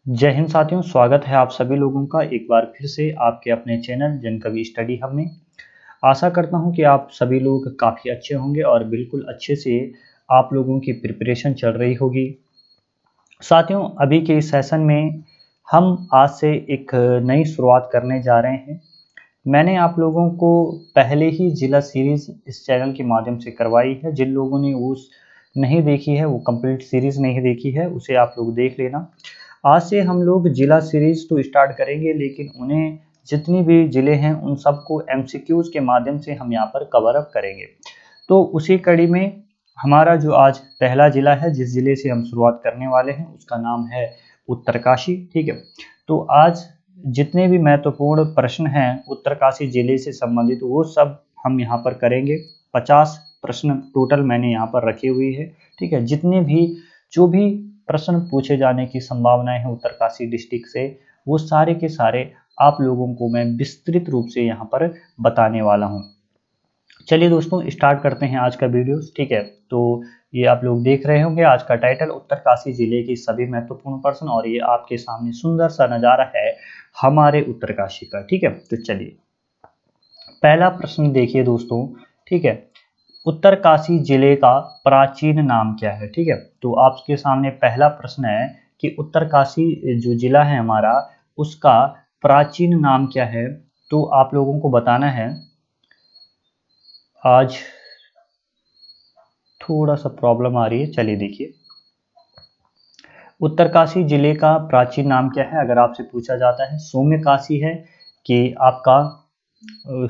जय हिंद साथियों, स्वागत है आप सभी लोगों का एक बार फिर से आपके अपने चैनल जनकवि स्टडी हब में। आशा करता हूं कि आप सभी लोग काफ़ी अच्छे होंगे और बिल्कुल अच्छे से आप लोगों की प्रिपरेशन चल रही होगी। साथियों, अभी के इस सेशन में हम आज से एक नई शुरुआत करने जा रहे हैं। मैंने आप लोगों को पहले ही जिला सीरीज़ इस चैनल के माध्यम से करवाई है। जिन लोगों ने उस नहीं देखी है, वो कंप्लीट सीरीज़ नहीं देखी है, उसे आप लोग देख लेना। आज से हम लोग जिला सीरीज़ तो स्टार्ट करेंगे, लेकिन उन्हें जितनी भी ज़िले हैं उन सबको एमसीक्यूज़ के माध्यम से हम यहाँ पर कवर अप करेंगे। तो उसी कड़ी में हमारा जो आज पहला ज़िला है, जिस ज़िले से हम शुरुआत करने वाले हैं, उसका नाम है उत्तरकाशी। ठीक है, तो आज जितने भी महत्वपूर्ण प्रश्न हैं उत्तरकाशी ज़िले से संबंधित, वो सब हम यहाँ पर करेंगे। 50 प्रश्न टोटल मैंने यहाँ पर रखी हुई है। ठीक है, जितने भी जो भी प्रश्न पूछे जाने की संभावनाएं हैं उत्तरकाशी डिस्ट्रिक्ट से, वो सारे के सारे आप लोगों को मैं विस्तृत रूप से यहाँ पर बताने वाला हूँ। चलिए दोस्तों, स्टार्ट करते हैं आज का वीडियो। ठीक है, तो ये आप लोग देख रहे होंगे, आज का टाइटल उत्तरकाशी जिले की सभी महत्वपूर्ण प्रश्न, और ये आपके सामने सुंदर सा नज़ारा है हमारे उत्तरकाशी का। ठीक है, तो चलिए पहला प्रश्न देखिए दोस्तों। ठीक है, उत्तरकाशी जिले का प्राचीन नाम क्या है? ठीक है, तो आपके सामने पहला प्रश्न है कि उत्तरकाशी जो जिला है हमारा, उसका प्राचीन नाम क्या है? तो आप लोगों को बताना है। आज थोड़ा सा प्रॉब्लम आ रही है, चलिए देखिए। उत्तरकाशी जिले का प्राचीन नाम क्या है अगर आपसे पूछा जाता है? सौम्यकाशी है कि आपका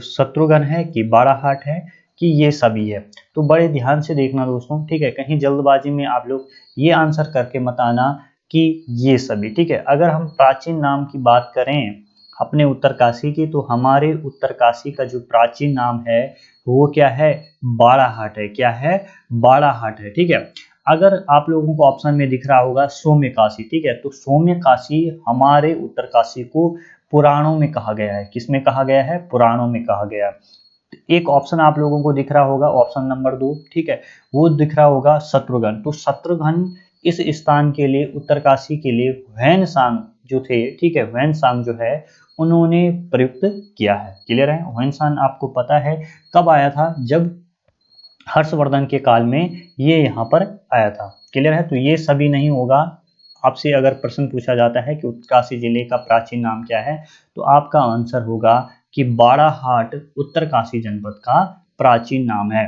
शत्रुघ्न है कि बाड़ाहाट है कि ये सभी है? तो बड़े ध्यान से देखना दोस्तों। ठीक है, कहीं जल्दबाजी में आप लोग ये आंसर करके मत आना कि ये सभी। ठीक है, अगर हम प्राचीन नाम की बात करें अपने उत्तरकाशी की, तो हमारे उत्तरकाशी का जो प्राचीन नाम है वो क्या है? बाड़ाहाट है। क्या है? बाड़ाहाट है। ठीक है, अगर आप लोगों को ऑप्शन में दिख रहा होगा सौम्यकाशी, ठीक है, तो सौम्यकाशी हमारे उत्तरकाशी को पुराणों में कहा गया है। किसमें कहा गया है? पुराणों में कहा गया है। एक ऑप्शन आप लोगों को दिख रहा होगा, ऑप्शन नंबर 2, ठीक है, वो दिख रहा होगा शत्रुघ्न। तो शत्रुघ्न इस स्थान के लिए, उत्तरकाशी के लिए ह्वेनसांग जो थे, ठीक है, ह्वेनसांग जो है उन्होंने प्रयुक्त किया है। क्लियर है? ह्वेनसांग आपको पता है कब आया था? जब हर्षवर्धन के काल में ये यहाँ पर आया था। क्लियर है? तो ये सभी नहीं होगा। आपसे अगर प्रश्न पूछा जाता है कि उत्तरकाशी जिले का प्राचीन नाम क्या है, तो आपका आंसर होगा कि बाड़ाहाट उत्तरकाशी जनपद का प्राचीन नाम है।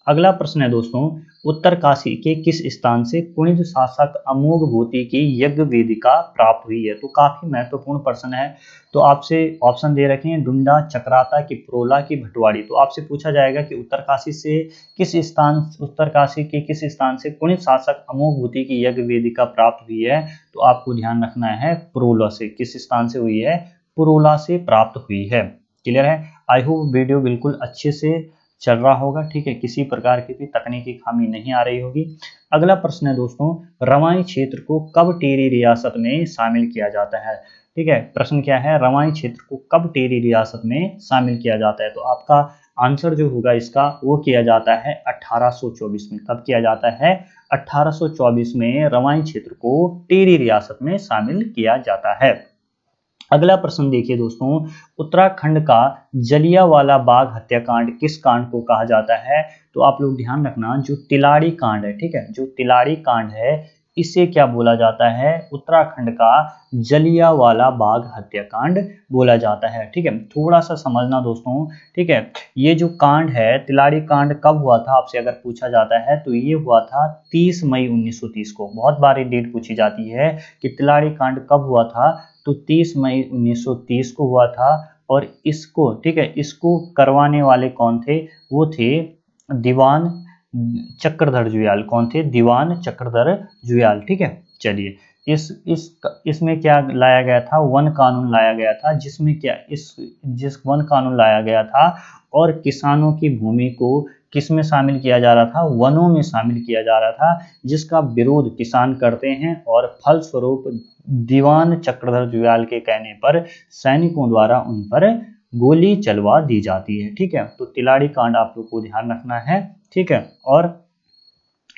अगला प्रश्न है दोस्तों, उत्तरकाशी के किस स्थान से कुणिद शासक अमोघ भूति की यज्ञ वेदिका प्राप्त हुई है? तो काफी महत्वपूर्ण प्रश्न है। तो आपसे ऑप्शन दे रखे हैं, डुंडा, चक्राता की, प्रोला की, भटवाड़ी। तो आपसे पूछा जाएगा कि उत्तरकाशी से किस स्थान, उत्तरकाशी के किस स्थान से कुणिद शासक अमोघ भूति की यज्ञ वेदिका प्राप्त हुई है? तो आपको ध्यान रखना है प्रोला से। किस स्थान से हुई है? प्रोला से प्राप्त हुई है। क्लियर है? आई होप वीडियो बिल्कुल अच्छे से चल रहा होगा। ठीक है, किसी प्रकार की भी तकनीकी खामी नहीं आ रही होगी। अगला प्रश्न है दोस्तों, रवाई क्षेत्र को कब टिहरी रियासत में शामिल किया जाता है? ठीक है, प्रश्न क्या है? रवाई क्षेत्र को कब टिहरी रियासत में शामिल किया जाता है? तो आपका आंसर जो होगा इसका, वो किया जाता है 1824 में। कब किया जाता है? 1824 में रवाई क्षेत्र को टिहरी रियासत में शामिल किया जाता है। अगला प्रश्न देखिए दोस्तों, उत्तराखंड का जलियांवाला बाग हत्याकांड किस कांड को कहा जाता है? तो आप लोग ध्यान रखना, जो तिलाड़ी कांड है, ठीक है, जो तिलाड़ी कांड है, इसे क्या बोला जाता है? उत्तराखंड का जलियांवाला बाग हत्याकांड बोला जाता है। ठीक है, थोड़ा सा समझना दोस्तों। ठीक है, ये जो कांड है, तिलाड़ी कांड कब हुआ था आपसे अगर पूछा जाता है, तो ये हुआ था 30 मई 1930 को। बहुत बार ये डेट पूछी जाती है कि तिलाड़ी कांड कब हुआ था, तो 30 मई 1930 को हुआ था। और इसको, ठीक है, इसको करवाने वाले कौन थे? वो थे दीवान चक्रधर जुयाल। कौन थे? दीवान चक्रधर जुयाल। ठीक है, चलिए इसमें क्या लाया गया था? वन कानून लाया गया था, जिसमें क्या जिस वन कानून लाया गया था और किसानों की भूमि को किस में शामिल किया जा रहा था? वनों में शामिल किया जा रहा था, जिसका विरोध किसान करते हैं और फलस्वरूप दीवान चक्रधर जुयाल के कहने पर सैनिकों द्वारा उन पर गोली चलवा दी जाती है। ठीक है, तो तिलाड़ी कांड आप लोग को ध्यान रखना है। ठीक है, और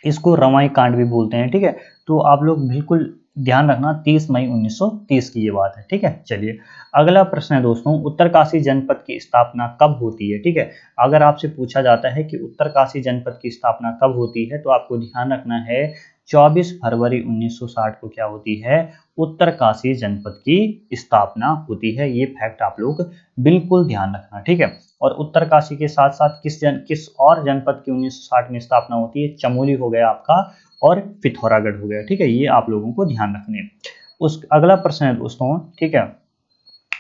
इसको रवाई कांड भी बोलते हैं। ठीक है, तो आप लोग बिल्कुल ध्यान रखना 30 मई 1930 की ये बात है, ठीक है। चलिए अगला प्रश्न है दोस्तों, उत्तरकाशी जनपद की स्थापना कब होती है, ठीक है। अगर आपसे पूछा जाता है कि उत्तरकाशी जनपद की स्थापना कब होती है, तो आपको ध्यान रखना है 24 फरवरी 1960 को क्या होती है, उत्तरकाशी जनपद की स्थापना होती है। ये फैक्ट आप लोग बिल्कुल ध्यान रखना, ठीक है। और उत्तरकाशी के साथ साथ किस और जनपद की 1960 में स्थापना होती है, चमोली हो गया आपका और पिथौरागढ़ हो गया, ठीक है। ये आप लोगों को ध्यान रखने हैं। उस अगला प्रश्न है दोस्तों, ठीक है,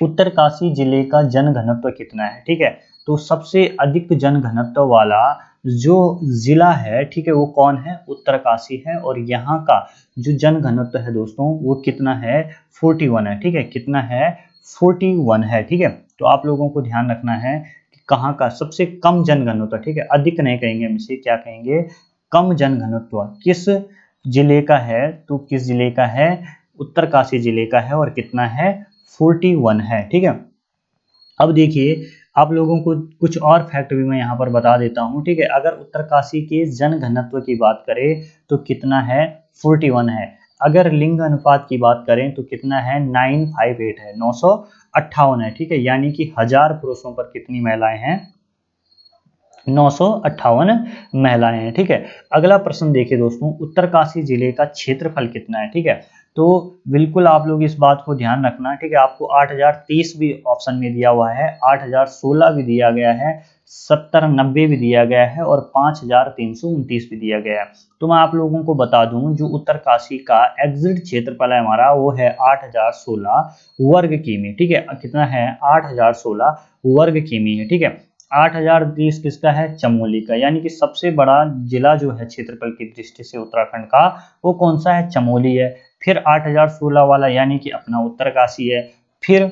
उत्तरकाशी जिले का जनघनत्व कितना है, ठीक है। तो सबसे अधिक जनघनत्व वाला जो जिला है, ठीक है, वो कौन है, उत्तरकाशी है। और यहाँ का जो जनघनत्व है दोस्तों वो कितना है, 41 है, ठीक है। कितना है, 41 है, ठीक है। तो आप लोगों को ध्यान रखना है कि कहाँ का सबसे कम जनघनत्व, ठीक है, अधिक नहीं कहेंगे हम इसे, क्या कहेंगे, कम जनघनत्व किस जिले का है, तो किस जिले का है, उत्तरकाशी जिले का है और कितना है, 41 है, ठीक है। अब देखिए आप लोगों को कुछ और फैक्ट भी मैं यहाँ पर बता देता हूँ, ठीक है। अगर उत्तरकाशी के जनघनत्व की बात करें तो कितना है, 41 है। अगर लिंग अनुपात की बात करें तो कितना है, 958 है, 958 है, ठीक है। यानी कि 1000 पुरुषों पर कितनी महिलाएं हैं, 958 महिलाएं हैं, ठीक है। अगला प्रश्न देखिए दोस्तों, उत्तरकाशी जिले का क्षेत्रफल कितना है, ठीक है। तो बिल्कुल आप लोग इस बात को ध्यान रखना, ठीक है। आपको 8030 भी ऑप्शन में दिया हुआ है, 8016 भी दिया गया है, 7090 भी दिया गया है और 5329 भी दिया गया है। तो मैं आप लोगों को बता दूं, जो उत्तरकाशी का एग्जिट क्षेत्रफल है हमारा वो है 8016 वर्ग किमी, ठीक है। कितना है, 8016 वर्ग किमी है, ठीक है। 8030 किसका है, चमोली का, यानी कि सबसे बड़ा जिला जो है क्षेत्रफल की दृष्टि से उत्तराखंड का वो कौन सा है, चमोली है। फिर 8016 वाला यानी कि अपना उत्तरकाशी है, फिर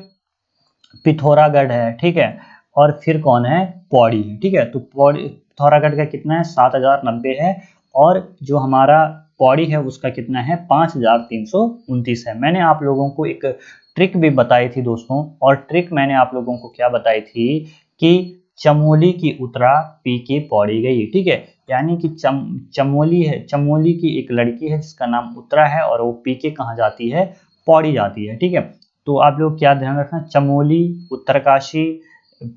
पिथौरागढ़ है, ठीक है। और फिर कौन है, पौड़ी है, ठीक है। तो पौड़ी पिथौरागढ़ का कितना है, 7090 है और जो हमारा पौड़ी है उसका कितना है, 5329 है। मैंने आप लोगों को एक ट्रिक भी बताई थी दोस्तों, और ट्रिक मैंने आप लोगों को क्या बताई थी कि चमोली की उतरा पी के पौड़ी गई, ठीक है। यानी कि चमोली है, चमोली की एक लड़की है जिसका नाम उत्तरा है और वो पी के कहाँ जाती है, पौड़ी जाती है, ठीक है। तो आप लोग क्या ध्यान रखना, चमोली, उत्तरकाशी,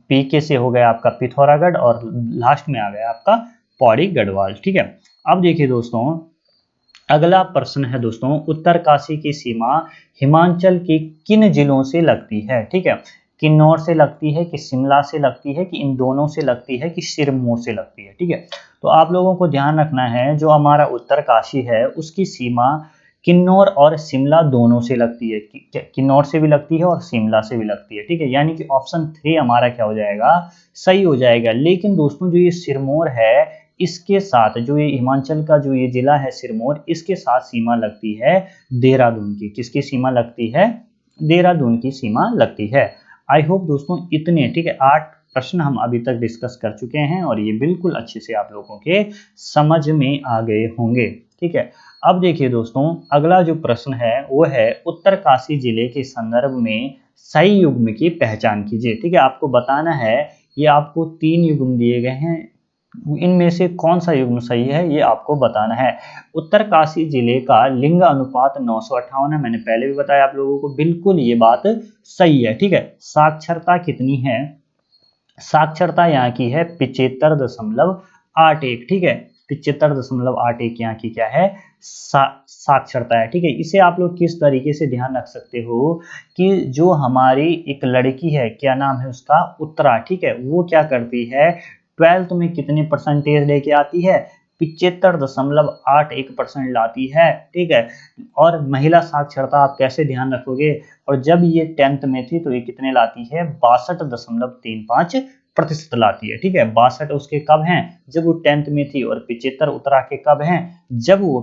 पीके से हो गया आपका पिथौरागढ़ और लास्ट में आ गया आपका पौड़ी गढ़वाल, ठीक है। अब देखिए दोस्तों अगला प्रश्न है दोस्तों, उत्तरकाशी की सीमा हिमाचल के किन जिलों से लगती है, ठीक है। किन्नौर से लगती है कि शिमला से लगती है कि इन दोनों से लगती है कि सिरमौर से लगती है, ठीक है। तो आप लोगों को ध्यान रखना है जो हमारा उत्तरकाशी है उसकी सीमा किन्नौर और शिमला दोनों से लगती है, किन्नौर से भी लगती है और शिमला से भी लगती है, ठीक है। यानी कि ऑप्शन 3 हमारा क्या हो जाएगा, सही हो जाएगा। लेकिन दोस्तों जो ये सिरमौर है इसके साथ, जो ये हिमाचल का जो ये जिला है सिरमौर, इसके साथ सीमा लगती है देहरादून की, किसकी सीमा लगती है, देहरादून की सीमा लगती है। आई होप दोस्तों इतने, ठीक है, 8 प्रश्न हम अभी तक डिस्कस कर चुके हैं और ये बिल्कुल अच्छे से आप लोगों के समझ में आ गए होंगे, ठीक है। अब देखिए दोस्तों अगला जो प्रश्न है वो है, उत्तरकाशी जिले के संदर्भ में सही युग्म की पहचान कीजिए, ठीक है। आपको बताना है, ये आपको 3 युग्म दिए गए हैं, इनमें से कौन सा युग्म सही है ये आपको बताना है। उत्तरकाशी जिले का लिंग अनुपात 958 है, मैंने पहले भी बताया आप लोगों को, बिल्कुल ये बात सही है, ठीक है। साक्षरता कितनी है, साक्षरता यहाँ की है 75.81, ठीक है। 75.81 यहाँ की क्या है, साक्षरता है, ठीक है। इसे आप लोग किस तरीके से ध्यान रख सकते हो कि जो हमारी एक लड़की है, क्या नाम है उसका, उत्तरा, ठीक है, वो क्या करती है, 12th में कितने परसेंटेज लेके आती है, 75.81% लाती है, ठीक है। और महिला साक्षरता आप कैसे ध्यान रखोगे, और जब ये 10th में थी तो ये कितने लाती है, 62.35% लाती है, ठीक है। 62 उसके कब हैं, जब वो 10th में थी, और 75 उत्तरा के कब हैं, जब वो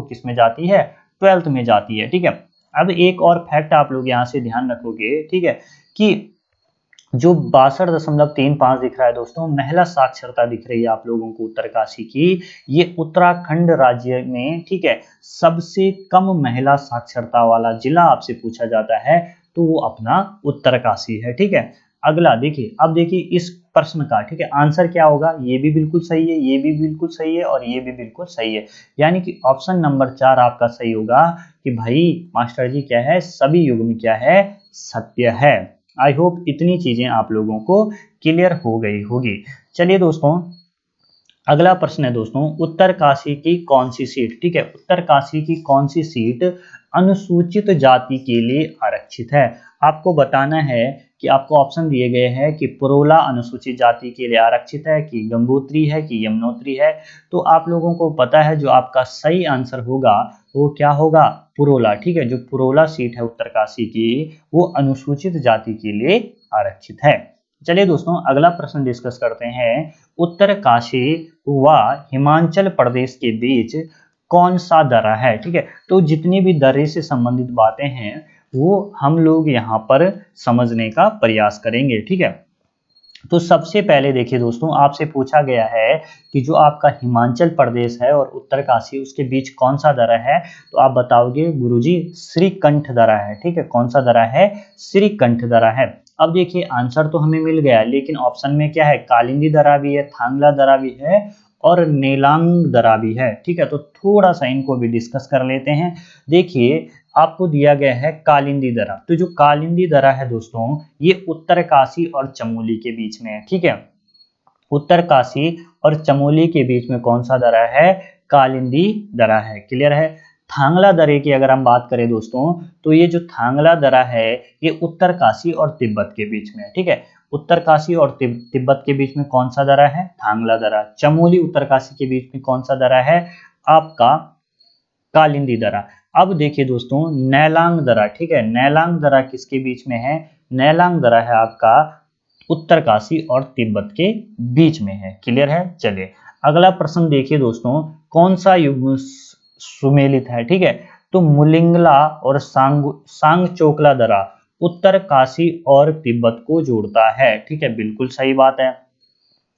किस में जाती है, 12th में जाती है, ठीक है। अब एक और फैक्ट आप लोग यहाँ से ध्यान रखोगे, ठीक है, कि जो 62.35 दिख रहा है दोस्तों, महिला साक्षरता दिख रही है आप लोगों को उत्तरकाशी की, ये उत्तराखंड राज्य में, ठीक है, सबसे कम महिला साक्षरता वाला जिला आपसे पूछा जाता है तो वो अपना उत्तरकाशी है, ठीक है। अगला देखिए, अब देखिए इस प्रश्न का, ठीक है, आंसर क्या होगा, ये भी बिल्कुल सही है, ये भी बिल्कुल सही है और ये भी बिल्कुल सही है। यानी कि ऑप्शन नंबर 4 आपका सही होगा कि भाई मास्टर जी क्या है, सभी युग्म क्या है, सत्य है। आई होप इतनी चीजें आप लोगों को क्लियर हो गई होगी। चलिए दोस्तों, अगला प्रश्न है दोस्तों, उत्तरकाशी की कौन सी सीट, ठीक है, उत्तरकाशी की कौन सी सीट अनुसूचित जाति के लिए आरक्षित है। आपको बताना है कि आपको ऑप्शन दिए गए हैं कि पुरोला अनुसूचित जाति के लिए आरक्षित है, कि गंगोत्री है, कि यमुनोत्री है। तो आप लोगों को पता है जो आपका सही आंसर होगा वो क्या होगा, पुरोला, ठीक है, जो पुरोला सीट है उत्तरकाशी की वो अनुसूचित जाति के लिए आरक्षित है। चलिए दोस्तों, अगला प्रश्न डिस्कस करते हैं, उत्तरकाशी व हिमाचल प्रदेश के बीच कौन सा दर्रा है, ठीक है। तो जितनी भी दर्रे से संबंधित बातें हैं वो हम लोग यहाँ पर समझने का प्रयास करेंगे, ठीक है। तो सबसे पहले देखिए दोस्तों, आपसे पूछा गया है कि जो आपका हिमाचल प्रदेश है और उत्तरकाशी उसके बीच कौन सा दर्रा है, तो आप बताओगे गुरुजी श्रीकंठ दर्रा है, ठीक है। कौन सा दर्रा है, श्रीकंठ दर्रा है। अब देखिए आंसर तो हमें मिल गया, लेकिन ऑप्शन में क्या है, कालिंदी दर्रा भी है, थांगला दर्रा भी है और नेलांग दर्रा भी है, ठीक है। तो थोड़ा सा इनको भी डिस्कस कर लेते हैं। देखिए आपको दिया गया है कालिंदी दर्रा, तो जो कालिंदी दर्रा है दोस्तों ये उत्तरकाशी और चमोली के बीच में है, ठीक है। उत्तरकाशी और चमोली के बीच में कौन सा दर्रा है, कालिंदी दर्रा है, क्लियर है। थांगला दर्रे की अगर हम बात करें दोस्तों, तो ये जो थांगला दर्रा है ये उत्तरकाशी और तिब्बत के बीच में है, ठीक है। उत्तरकाशी और तिब्बत के बीच में कौन सा दर्रा है, थांगला दर्रा। चमोली उत्तरकाशी के बीच में कौन सा दर्रा है, आपका कालिंदी दर्रा। अब देखिए दोस्तों नेलांग दर्रा, ठीक है, नेलांग दर्रा किसके बीच में है, नेलांग दर्रा है आपका उत्तरकाशी और तिब्बत के बीच में है, क्लियर है। चलिए अगला प्रश्न देखिए दोस्तों, कौन सा युग्म सुमेलित है, ठीक है। तो मुलिंगला और सांगचोकला दर्रा उत्तरकाशी और तिब्बत को जोड़ता है, ठीक है, बिल्कुल सही बात है।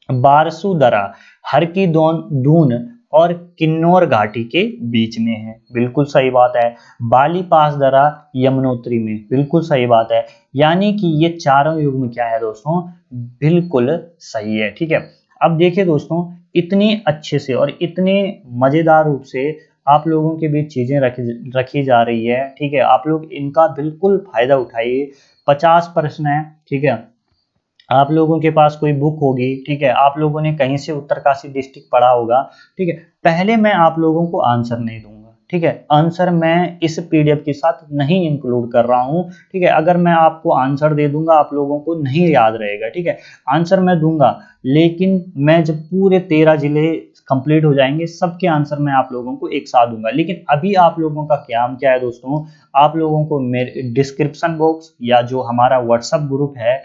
बारसू दर्रा हर की दून और किन्नौर घाटी के बीच में है, बिल्कुल सही बात है। बाली पास दर्रा यमुनोत्री में, बिल्कुल सही बात है। यानी कि ये चारों युग्म क्या है दोस्तों, बिल्कुल सही है, ठीक है। अब देखिए दोस्तों, इतनी अच्छे से और इतने मजेदार रूप से आप लोगों के बीच चीजें रखी जा रही है, ठीक है। आप लोग इनका बिल्कुल फायदा उठाइए। 50 प्रश्न है, ठीक है। आप लोगों के पास कोई बुक होगी, ठीक है, आप लोगों ने कहीं से उत्तरकाशी डिस्ट्रिक्ट पढ़ा होगा, ठीक है। पहले मैं आप लोगों को आंसर नहीं दूंगा, ठीक है, आंसर मैं इस पीडीएफ के साथ नहीं इंक्लूड कर रहा हूं, ठीक है। अगर मैं आपको आंसर दे दूंगा आप लोगों को नहीं याद रहेगा, ठीक है। आंसर मैं दूंगा, लेकिन मैं जब पूरे 13 जिले कंप्लीट हो जाएंगे सबके आंसर मैं आप लोगों को एक साथ दूंगा। लेकिन अभी आप लोगों का काम क्या है दोस्तों, आप लोगों को मेरे डिस्क्रिप्शन बॉक्स या जो हमारा व्हाट्सएप ग्रुप है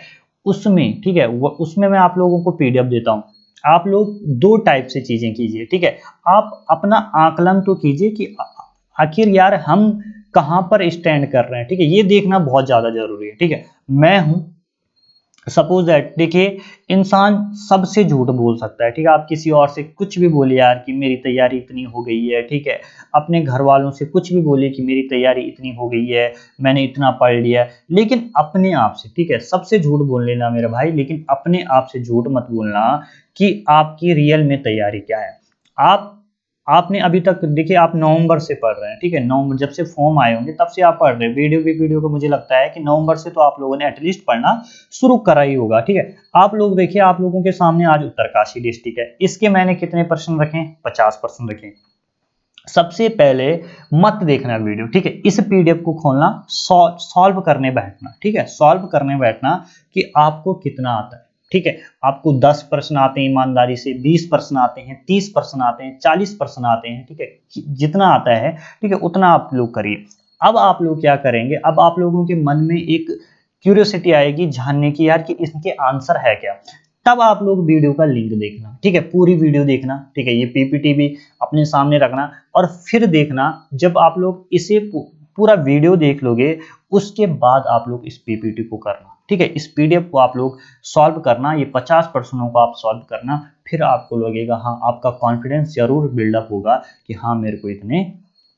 उसमें, ठीक है, उसमें मैं आप लोगों को पीडीएफ देता हूं। आप लोग दो टाइप से चीजें कीजिए, ठीक है। आप अपना आकलन तो कीजिए कि आखिर यार हम कहां पर स्टैंड कर रहे हैं, ठीक है, ये देखना बहुत ज्यादा जरूरी है, ठीक है। मैं हूं सपोज दैट, देखिए इंसान सबसे झूठ बोल सकता है, ठीक है। आप किसी और से कुछ भी बोलिए यार कि मेरी तैयारी इतनी हो गई है, ठीक है। अपने घर वालों से कुछ भी बोलिए कि मेरी तैयारी इतनी हो गई है, मैंने इतना पढ़ लिया है, लेकिन अपने आप से, ठीक है, सबसे झूठ बोल लेना मेरे भाई, लेकिन अपने आप से झूठ मत बोलना कि आपकी रियल में तैयारी क्या है। आपने अभी तक देखिए आप नवंबर से पढ़ रहे हैं, ठीक है, नवंबर जब से फॉर्म आए होंगे तब से आप पढ़ रहे हैं। वीडियो को मुझे लगता है कि नवंबर से तो आप लोगों ने एटलीस्ट पढ़ना शुरू करा ही होगा, ठीक है। आप लोग देखिए, आप लोगों के सामने आज उत्तरकाशी डिस्ट्रिक्ट है, इसके मैंने कितने प्रश्न रखे, 50 प्रश्न रखे। सबसे पहले मत देखना वीडियो, ठीक है, इस पीडीएफ को खोलना, सॉल्व करने बैठना, ठीक है, सॉल्व करने बैठना कि आपको कितना आता है, ठीक है। आपको 10 प्रश्न आते हैं ईमानदारी से, 20 प्रश्न आते हैं, 30 प्रश्न आते हैं, 40 प्रश्न आते हैं, ठीक है, जितना आता है, ठीक है, उतना आप लोग करिए। अब आप लोग क्या करेंगे, अब आप लोगों के मन में एक क्यूरियोसिटी आएगी जानने की यार कि इसके आंसर है क्या। तब आप लोग वीडियो का लिंक देखना, ठीक है, पूरी वीडियो देखना, ठीक है, ये पीपीटी भी अपने सामने रखना और फिर देखना। जब आप लोग इसे पूरा वीडियो देख लोगे उसके बाद आप लोग इस पीपीटी को करना, ठीक है, इस पीडीएफ को आप लोग सॉल्व करना, ये 50 प्रश्नों को आप सॉल्व करना। फिर आपको लगेगा, हाँ, आपका कॉन्फिडेंस जरूर बिल्डअप होगा कि हाँ मेरे को इतने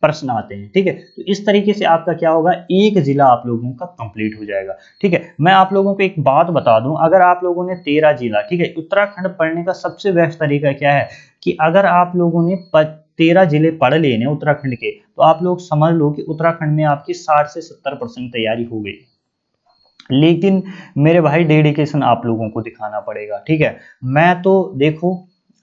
प्रश्न आते हैं, ठीक है। तो इस तरीके से आपका क्या होगा, एक जिला आप लोगों का कंप्लीट हो जाएगा, ठीक है। मैं आप लोगों को एक बात बता दूं, अगर आप लोगों ने 13 जिला, ठीक है, उत्तराखंड पढ़ने का सबसे बेस्ट तरीका क्या है कि अगर आप लोगों ने 13 जिले पढ़ लिए ना उत्तराखंड के, तो आप लोग समझ लो कि उत्तराखंड में आपकी 60 से 70% तैयारी हो गई। लेकिन मेरे भाई डेडिकेशन आप लोगों को दिखाना पड़ेगा, ठीक है। मैं तो देखो,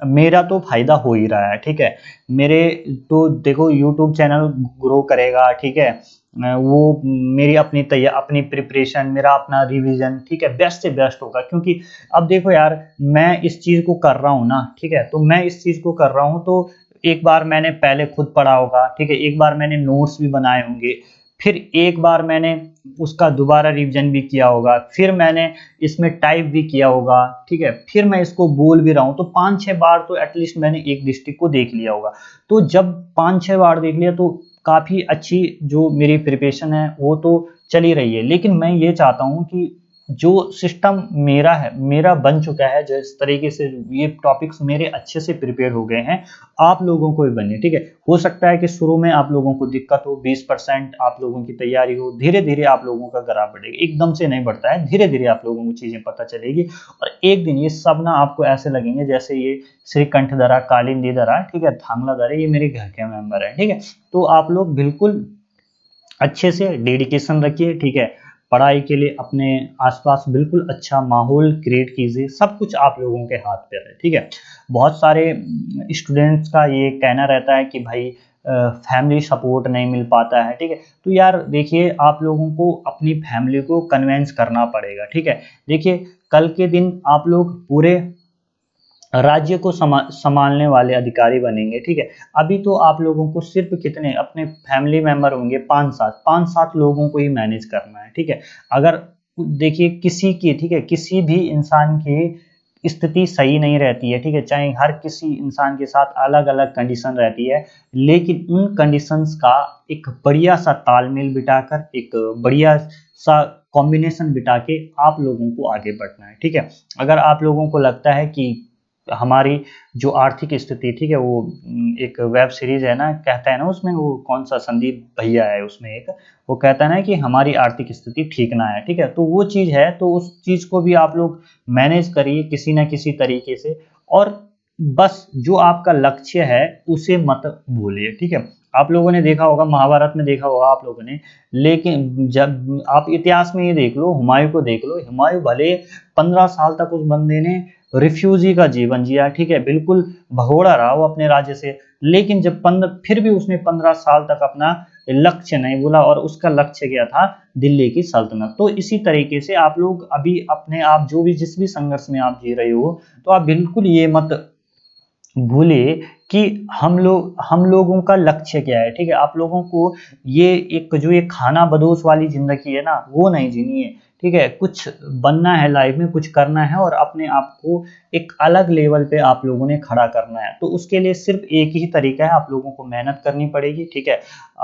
मेरा तो फायदा हो ही रहा है, ठीक है। मेरे तो देखो यूट्यूब चैनल ग्रो करेगा, ठीक है। वो मेरी अपनी प्रिपरेशन, मेरा अपना रिवीजन, ठीक है, बेस्ट से बेस्ट होगा। क्योंकि अब देखो यार, मैं इस चीज़ को कर रहा हूँ ना, ठीक है, तो मैं इस चीज़ को कर रहा हूँ तो एक बार मैंने पहले खुद पढ़ा होगा, ठीक है, एक बार मैंने नोट्स भी बनाए होंगे, फिर एक बार मैंने उसका दोबारा रिवीजन भी किया होगा, फिर मैंने इसमें टाइप भी किया होगा, ठीक है, फिर मैं इसको बोल भी रहा हूँ, तो 5-6 बार तो एटलीस्ट मैंने एक डिस्ट्रिक्ट को देख लिया होगा। तो जब 5-6 बार देख लिया तो काफ़ी अच्छी जो मेरी प्रिपरेशन है वो तो चल ही रही है। लेकिन मैं ये चाहता हूँ कि जो सिस्टम मेरा है, मेरा बन चुका है, जिस तरीके से ये टॉपिक्स मेरे अच्छे से प्रिपेयर हो गए हैं, आप लोगों को भी बने, ठीक है। हो सकता है कि शुरू में आप लोगों को दिक्कत हो, 20% आप लोगों की तैयारी हो, धीरे धीरे आप लोगों का ग्राफ बढ़ेगा, एकदम से नहीं बढ़ता है, धीरे धीरे आप लोगों को चीजें पता चलेगी। और एक दिन ये सब ना आपको ऐसे लगेंगे जैसे ये श्रीकंठ दरा, कालिंदी दरा, ठीक है, थांगला दरा, ये मेरे घर के मेंबर है, ठीक है। तो आप लोग बिल्कुल अच्छे से डेडिकेशन रखिए, ठीक है। पढ़ाई के लिए अपने आसपास बिल्कुल अच्छा माहौल क्रिएट कीजिए, सब कुछ आप लोगों के हाथ पे है, ठीक है। बहुत सारे स्टूडेंट्स का ये कहना रहता है कि भाई फैमिली सपोर्ट नहीं मिल पाता है, ठीक है। तो यार देखिए, आप लोगों को अपनी फैमिली को कन्वेंस करना पड़ेगा, ठीक है। देखिए, कल के दिन आप लोग पूरे राज्य को संभालने वाले अधिकारी बनेंगे, ठीक है। अभी तो आप लोगों को सिर्फ कितने अपने फैमिली मेंबर होंगे, 5-7 लोगों को ही मैनेज करना है, ठीक है। अगर देखिए किसी की, ठीक है, किसी भी इंसान की स्थिति सही नहीं रहती है, ठीक है, चाहे हर किसी इंसान के साथ अलग अलग कंडीशन रहती है, लेकिन उन कंडीशंस का एक बढ़िया सा तालमेल बिठाकर, एक बढ़िया सा कॉम्बिनेशन बिठा के आप लोगों को आगे बढ़ना है, ठीक है। अगर आप लोगों को लगता है कि हमारी जो आर्थिक स्थिति, ठीक है, वो एक वेब सीरीज है ना, कहता है ना उसमें, वो कौन सा संदीप भैया है उसमें एक, वो कहता है ना कि हमारी आर्थिक स्थिति ठीक ना है, ठीक है, तो वो चीज है, तो उस चीज को भी आप लोग मैनेज करिए किसी ना किसी तरीके से। और बस जो आपका लक्ष्य है उसे मत भूलिए, ठीक है। आप लोगों ने देखा होगा, महाभारत में देखा होगा आप लोगों ने, लेकिन जब आप इतिहास में ये देख लो, हुमायूं को देख लो, हुमायूं भले 15 साल तक उस बंदे ने रिफ्यूजी का जीवन जिया, ठीक है, बिल्कुल भगोड़ा रहा वो अपने राज्य से, लेकिन जब 15 फिर भी उसने 15 साल तक अपना लक्ष्य नहीं भूला, और उसका लक्ष्य क्या था, दिल्ली की सल्तनत। तो इसी तरीके से आप लोग अभी अपने आप जो भी जिस भी संघर्ष में आप जी रहे हो, तो आप बिल्कुल ये मत भूले कि हम लोगों का लक्ष्य क्या है, ठीक है। आप लोगों को ये एक जो ये खाना बदोश वाली जिंदगी है ना, वो नहीं जीनी है, ठीक है। कुछ बनना है लाइफ में, कुछ करना है, और अपने आप को एक अलग लेवल पे आप लोगों ने खड़ा करना है। तो उसके लिए सिर्फ एक ही तरीका है, आप लोगों को मेहनत करनी पड़ेगी, ठीक है।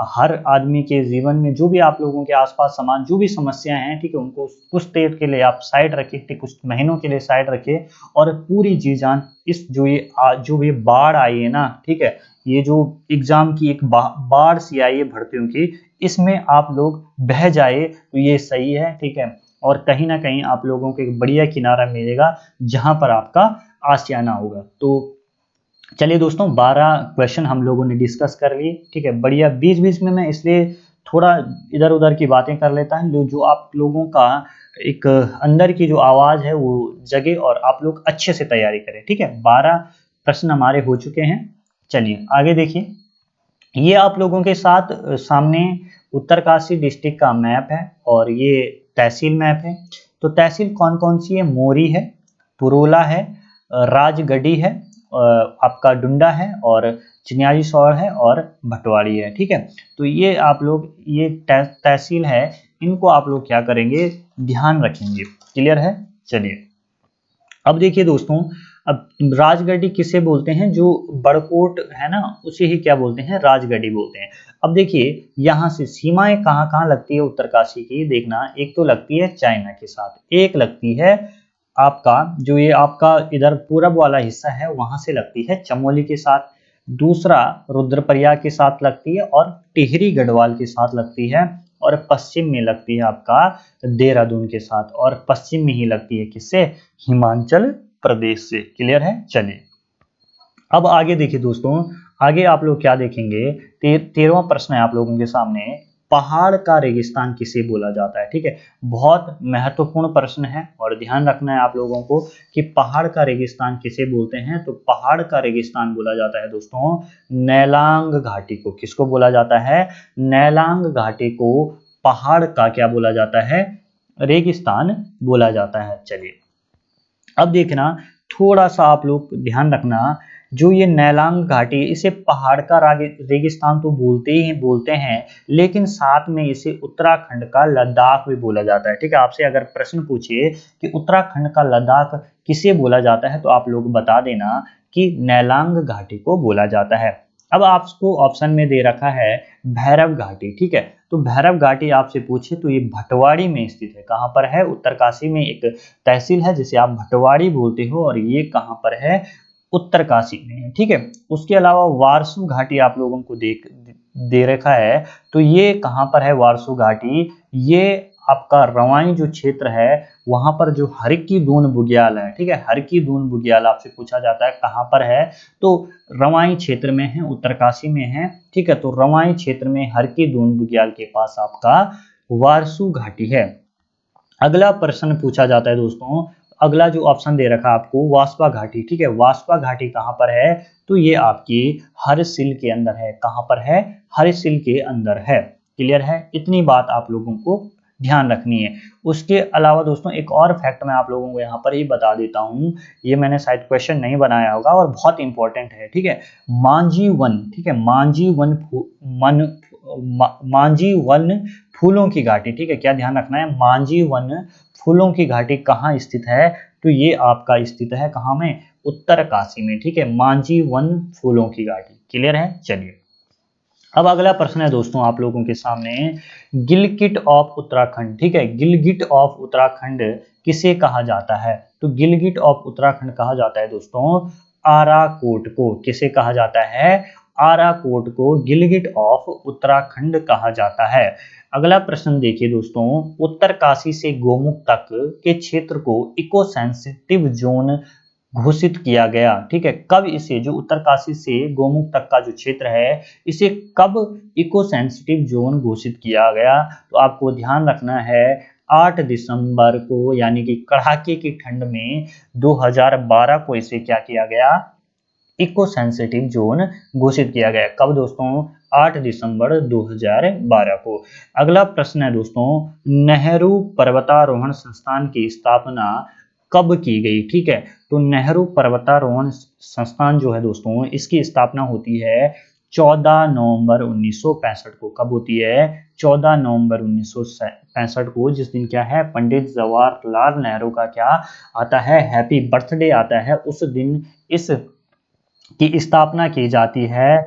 हर आदमी के जीवन में जो भी आप लोगों के आसपास समाज जो भी समस्याएं हैं, ठीक है, उनको कुछ देर के लिए आप साइड रखिए, ठीक, कुछ महीनों के लिए साइड रखिए, और पूरी जी जान इस जो ये बाढ़ आई है ना, ठीक है, ये जो एग्जाम की एक बाढ़ सी आई है भर्तियों की, इसमें आप लोग बह जाए तो ये सही है, ठीक है। और कहीं ना कहीं आप लोगों को एक बढ़िया किनारा मिलेगा जहां पर आपका आशियाना होगा। तो चलिए दोस्तों, 12 क्वेश्चन हम लोगों ने डिस्कस कर लिए, ठीक है, बढ़िया। बीच बीच में मैं इसलिए थोड़ा इधर उधर की बातें कर लेता हूँ जो आप लोगों का एक अंदर की जो आवाज है वो जगे, और आप लोग अच्छे से तैयारी करें, ठीक है। 12 प्रश्न हमारे हो चुके हैं। चलिए आगे देखिए, ये आप लोगों के साथ सामने उत्तरकाशी डिस्ट्रिक्ट का मैप है, और ये तहसील मैप है। तो तहसील कौन कौन सी है, मोरी है, पुरोला है, राजगढ़ी है, आपका डुंडा है, और चिन्याली सौर है, और भटवाड़ी है, ठीक है। तो ये आप लोग, ये तहसील है, इनको आप लोग क्या करेंगे, ध्यान रखेंगे। क्लियर है। चलिए अब देखिए दोस्तों, अब राजगढ़ी किसे बोलते हैं, जो बड़कोट है ना, उसे ही क्या बोलते हैं, राजगढ़ी बोलते हैं। अब देखिए यहाँ से सीमाएं कहाँ कहाँ लगती है उत्तरकाशी की, देखना, एक तो लगती है चाइना के साथ, एक लगती है आपका जो ये आपका इधर पूरब वाला हिस्सा है वहां से लगती है चमोली के साथ, दूसरा रुद्रप्रयाग के साथ लगती है और टिहरी गढ़वाल के साथ लगती है, और पश्चिम में लगती है आपका देहरादून के साथ, और पश्चिम में ही लगती है किससे, हिमाचल प्रदेश से। क्लियर है। चलिए अब आगे देखिए दोस्तों, आगे आप लोग क्या देखेंगे, 13वां प्रश्न है आप लोगों के सामने, पहाड़ का रेगिस्तान किसे बोला जाता है। ठीक है, बहुत महत्वपूर्ण प्रश्न है और ध्यान रखना है आप लोगों को कि पहाड़ का रेगिस्तान किसे बोलते हैं। तो पहाड़ का रेगिस्तान बोला जाता है दोस्तों नैलांग घाटी को। किसको बोला जाता है, नैलांग घाटी को पहाड़ का क्या बोला जाता है, रेगिस्तान बोला जाता है। चलिए अब देखना, थोड़ा सा आप लोग ध्यान रखना, जो ये नैलांग घाटी, इसे पहाड़ का रेगिस्तान तो बोलते हैं, लेकिन साथ में इसे उत्तराखंड का लद्दाख भी बोला जाता है। ठीक है, आपसे अगर प्रश्न पूछिए कि उत्तराखंड का लद्दाख किसे बोला जाता है, तो आप लोग बता देना कि नैलांग घाटी को बोला जाता है। अब आपको ऑप्शन में दे रखा है भैरव घाटी। ठीक है, तो भैरव घाटी आपसे पूछे तो ये भटवाड़ी में स्थित है। कहाँ पर है, उत्तरकाशी में एक तहसील है जिसे आप भटवाड़ी बोलते हो, और ये कहाँ पर है, उत्तरकाशी में। ठीक है, उसके अलावा वारसू घाटी आप लोगों को दे रखा है, तो ये कहाँ पर है वारसू घाटी, ये आपका रवाई जो क्षेत्र है वहां पर जो हर की दून बुग्याल है। ठीक है, हर की दून बुग्याल आपसे पूछा जाता है कहाँ पर है, तो रवाई क्षेत्र में है, उत्तरकाशी में है। ठीक है, तो रवाई क्षेत्र में हर की दून बुग्याल के पास आपका वारसू घाटी है। अगला प्रश्न पूछा जाता है दोस्तों, अगला जो ऑप्शन दे रखा है आपको वास्पा घाटी। ठीक है, वास्पा घाटी कहाँ पर है, तो ये आपकी हरसिल के अंदर है। कहाँ पर है, हरसिल के अंदर है। क्लियर है, इतनी बात आप लोगों को ध्यान रखनी है। उसके अलावा दोस्तों एक और फैक्ट मैं आप लोगों को यहाँ पर ही बता देता हूँ, ये मैंने शायद क्वेश्चन नहीं बनाया होगा और बहुत इंपॉर्टेंट है। ठीक है, मांझी वन, ठीक है, मांझी वन फूलों की घाटी। ठीक है, क्या ध्यान रखना है, मांझी वन फूलों की घाटी कहाँ स्थित है, तो ये आपका स्थित है कहाँ में, उत्तरकाशी में। ठीक है, मांझी वन फूलों की घाटी। क्लियर है। चलिए अब अगला प्रश्न है दोस्तों आप लोगों के सामने, गिलगिट ऑफ उत्तराखंड। ठीक है, गिलगिट ऑफ उत्तराखंड किसे कहा जाता है, तो गिलगिट ऑफ उत्तराखंड कहा जाता है दोस्तों आराकोट को। किसे कहा जाता है, आराकोट को गिलगिट ऑफ उत्तराखंड कहा जाता है। अगला प्रश्न देखिए दोस्तों, उत्तरकाशी से गोमुख तक के क्षेत्र को इको सेंसिटिव जोन घोषित किया गया। ठीक है, कब इसे, जो उत्तरकाशी से गोमुख तक का जो क्षेत्र है, इसे कब इको सेंसिटिव जोन घोषित किया गया, तो आपको ध्यान रखना है 8 दिसंबर को, यानी कि कड़ाके की ठंड में 2012 को इसे क्या किया गया, इको सेंसिटिव जोन घोषित किया गया। कब दोस्तों, 8 दिसंबर 2012 को। अगला प्रश्न है दोस्तों, नेहरू पर्वतारोहण संस्थान की स्थापना कब की गई। ठीक है, तो नेहरू पर्वतारोहण संस्थान जो है दोस्तों, इसकी स्थापना होती है 14 नवंबर 1965 को। कब होती है, 14 नवंबर 1965 को, जिस दिन क्या है, पंडित जवाहरलाल नेहरू का क्या आता है, हैप्पी बर्थडे आता है। उस दिन इस की स्थापना की जाती है।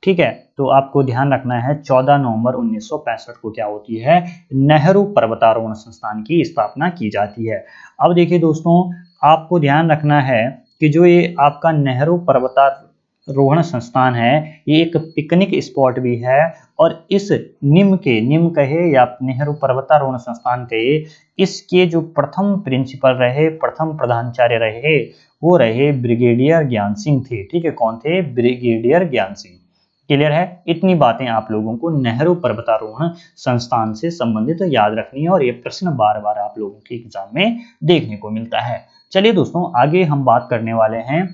ठीक है, तो आपको ध्यान रखना है 14 नवंबर 1965 को क्या होती है, नेहरू पर्वतारोहण संस्थान की स्थापना की जाती है। अब देखिए दोस्तों, आपको ध्यान रखना है कि जो ये आपका नेहरू पर्वतारोहण संस्थान है, ये एक पिकनिक स्पॉट भी है, और इस निम कहे या नेहरू पर्वतारोहण संस्थान कहे, इसके जो प्रथम प्रिंसिपल रहे, प्रथम प्रधानाचार्य रहे, वो रहे ब्रिगेडियर ज्ञान सिंह थे। ठीक है, कौन थे, ब्रिगेडियर ज्ञान सिंह। क्लियर है, इतनी बातें आप लोगों को नेहरू पर्वतारोहण संस्थान से संबंधित याद रखनी है, और ये प्रश्न बार बार आप लोगों के एग्जाम में देखने को मिलता है। चलिए दोस्तों, आगे हम बात करने वाले हैं,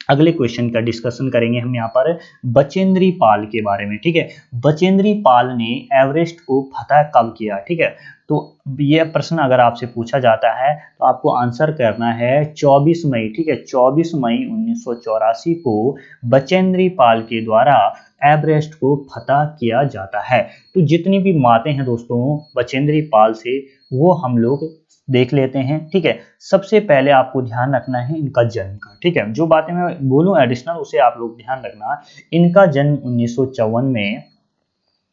अगले क्वेश्चन का डिस्कशन करेंगे हम यहाँ पर बचेंद्री पाल के बारे में। ठीक है, बचेंद्री पाल ने एवरेस्ट को फतह कब किया। ठीक है, तो यह प्रश्न अगर आपसे पूछा जाता है तो आपको आंसर करना है 24 मई। ठीक है, 24 मई 1984 को बचेंद्री पाल के द्वारा एवरेस्ट को फतह किया जाता है। तो जितनी भी बातें हैं दोस्तों बचेंद्री पाल से, वो हम लोग देख लेते हैं। ठीक है, सबसे पहले आपको ध्यान रखना है इनका जन्म का। ठीक है, जो बातें मैं बोलूं एडिशनल उसे आप लोग ध्यान रखना। इनका जन्म 1954 में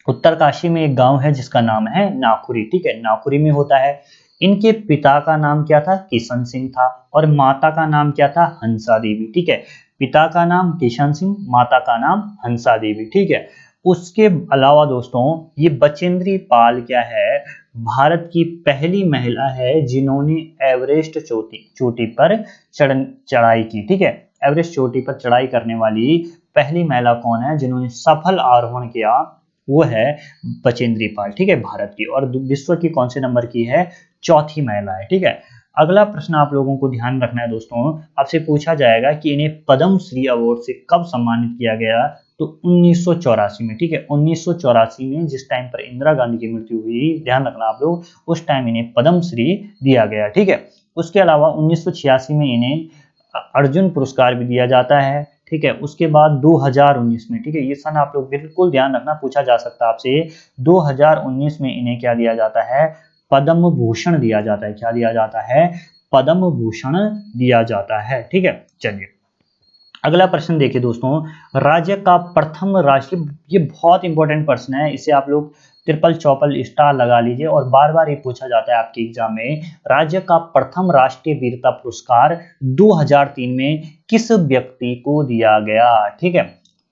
उत्तरकाशी में एक गांव है जिसका नाम है नाखुरी। ठीक है, नाखुरी में होता है। इनके पिता का नाम क्या था, किशन सिंह था, और माता का नाम क्या था, हंसा देवी। ठीक है, पिता का नाम किशन सिंह, माता का नाम हंसा देवी, ठीक है। उसके अलावा दोस्तों ये बचेंद्री पाल क्या है, भारत की पहली महिला है जिन्होंने एवरेस्ट चोटी पर चढ़ाई की, ठीक है। एवरेस्ट चोटी पर चढ़ाई करने वाली पहली महिला कौन है जिन्होंने सफल आरोहण किया, वो है बचेंद्री पाल, ठीक है, भारत की। और विश्व की कौन से नंबर की है, चौथी महिला है, ठीक है। अगला प्रश्न आप लोगों को ध्यान रखना है दोस्तों, आपसे पूछा जाएगा कि इन्हें पद्म श्री अवार्ड से कब सम्मानित किया गया, तो 1984 में, ठीक है। 1984 में जिस टाइम पर इंदिरा गांधी की मृत्यु हुई, ध्यान रखना आप लोग, उस टाइम इन्हें पद्म श्री दिया गया, ठीक है। उसके अलावा 1986 में इन्हें अर्जुन पुरस्कार भी दिया जाता है, ठीक है। उसके बाद 2019 में, ठीक है, ये सन आप लोग बिल्कुल ध्यान रखना, पूछा जा सकता है आपसे, 2019 में इन्हें क्या दिया जाता है, पद्म भूषण दिया जाता है। क्या दिया जाता है, पद्म भूषण दिया जाता है, ठीक है। चलिए अगला प्रश्न देखिए दोस्तों, राज्य का प्रथम राष्ट्रीय, ये बहुत इंपॉर्टेंट प्रश्न है, इसे आप लोग ट्रिपल चौपल स्टार लगा लीजिए, और बार बार ये पूछा जाता है आपके एग्जाम में। राज्य का प्रथम राष्ट्रीय वीरता पुरस्कार 2003 में किस व्यक्ति को दिया गया, ठीक है।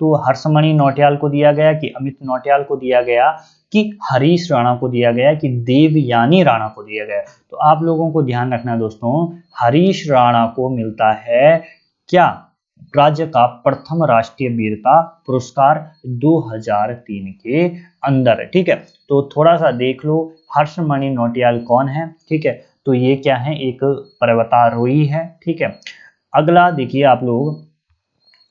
तो हर्षमणि नौटियाल को दिया गया, कि अमित नौटियाल को दिया गया, कि हरीश राणा को दिया गया, कि देवयानी राणा को दिया गया। तो आप लोगों को ध्यान रखना है दोस्तों, हरीश राणा को मिलता है क्या, राज्य का प्रथम राष्ट्रीय वीरता पुरस्कार 2003 के अंदर, ठीक है। तो थोड़ा सा देख लो, हर्षमणि नौटियाल कौन है, ठीक है। तो ये क्या है, एक पर्वतारोही है, ठीक है। अगला देखिए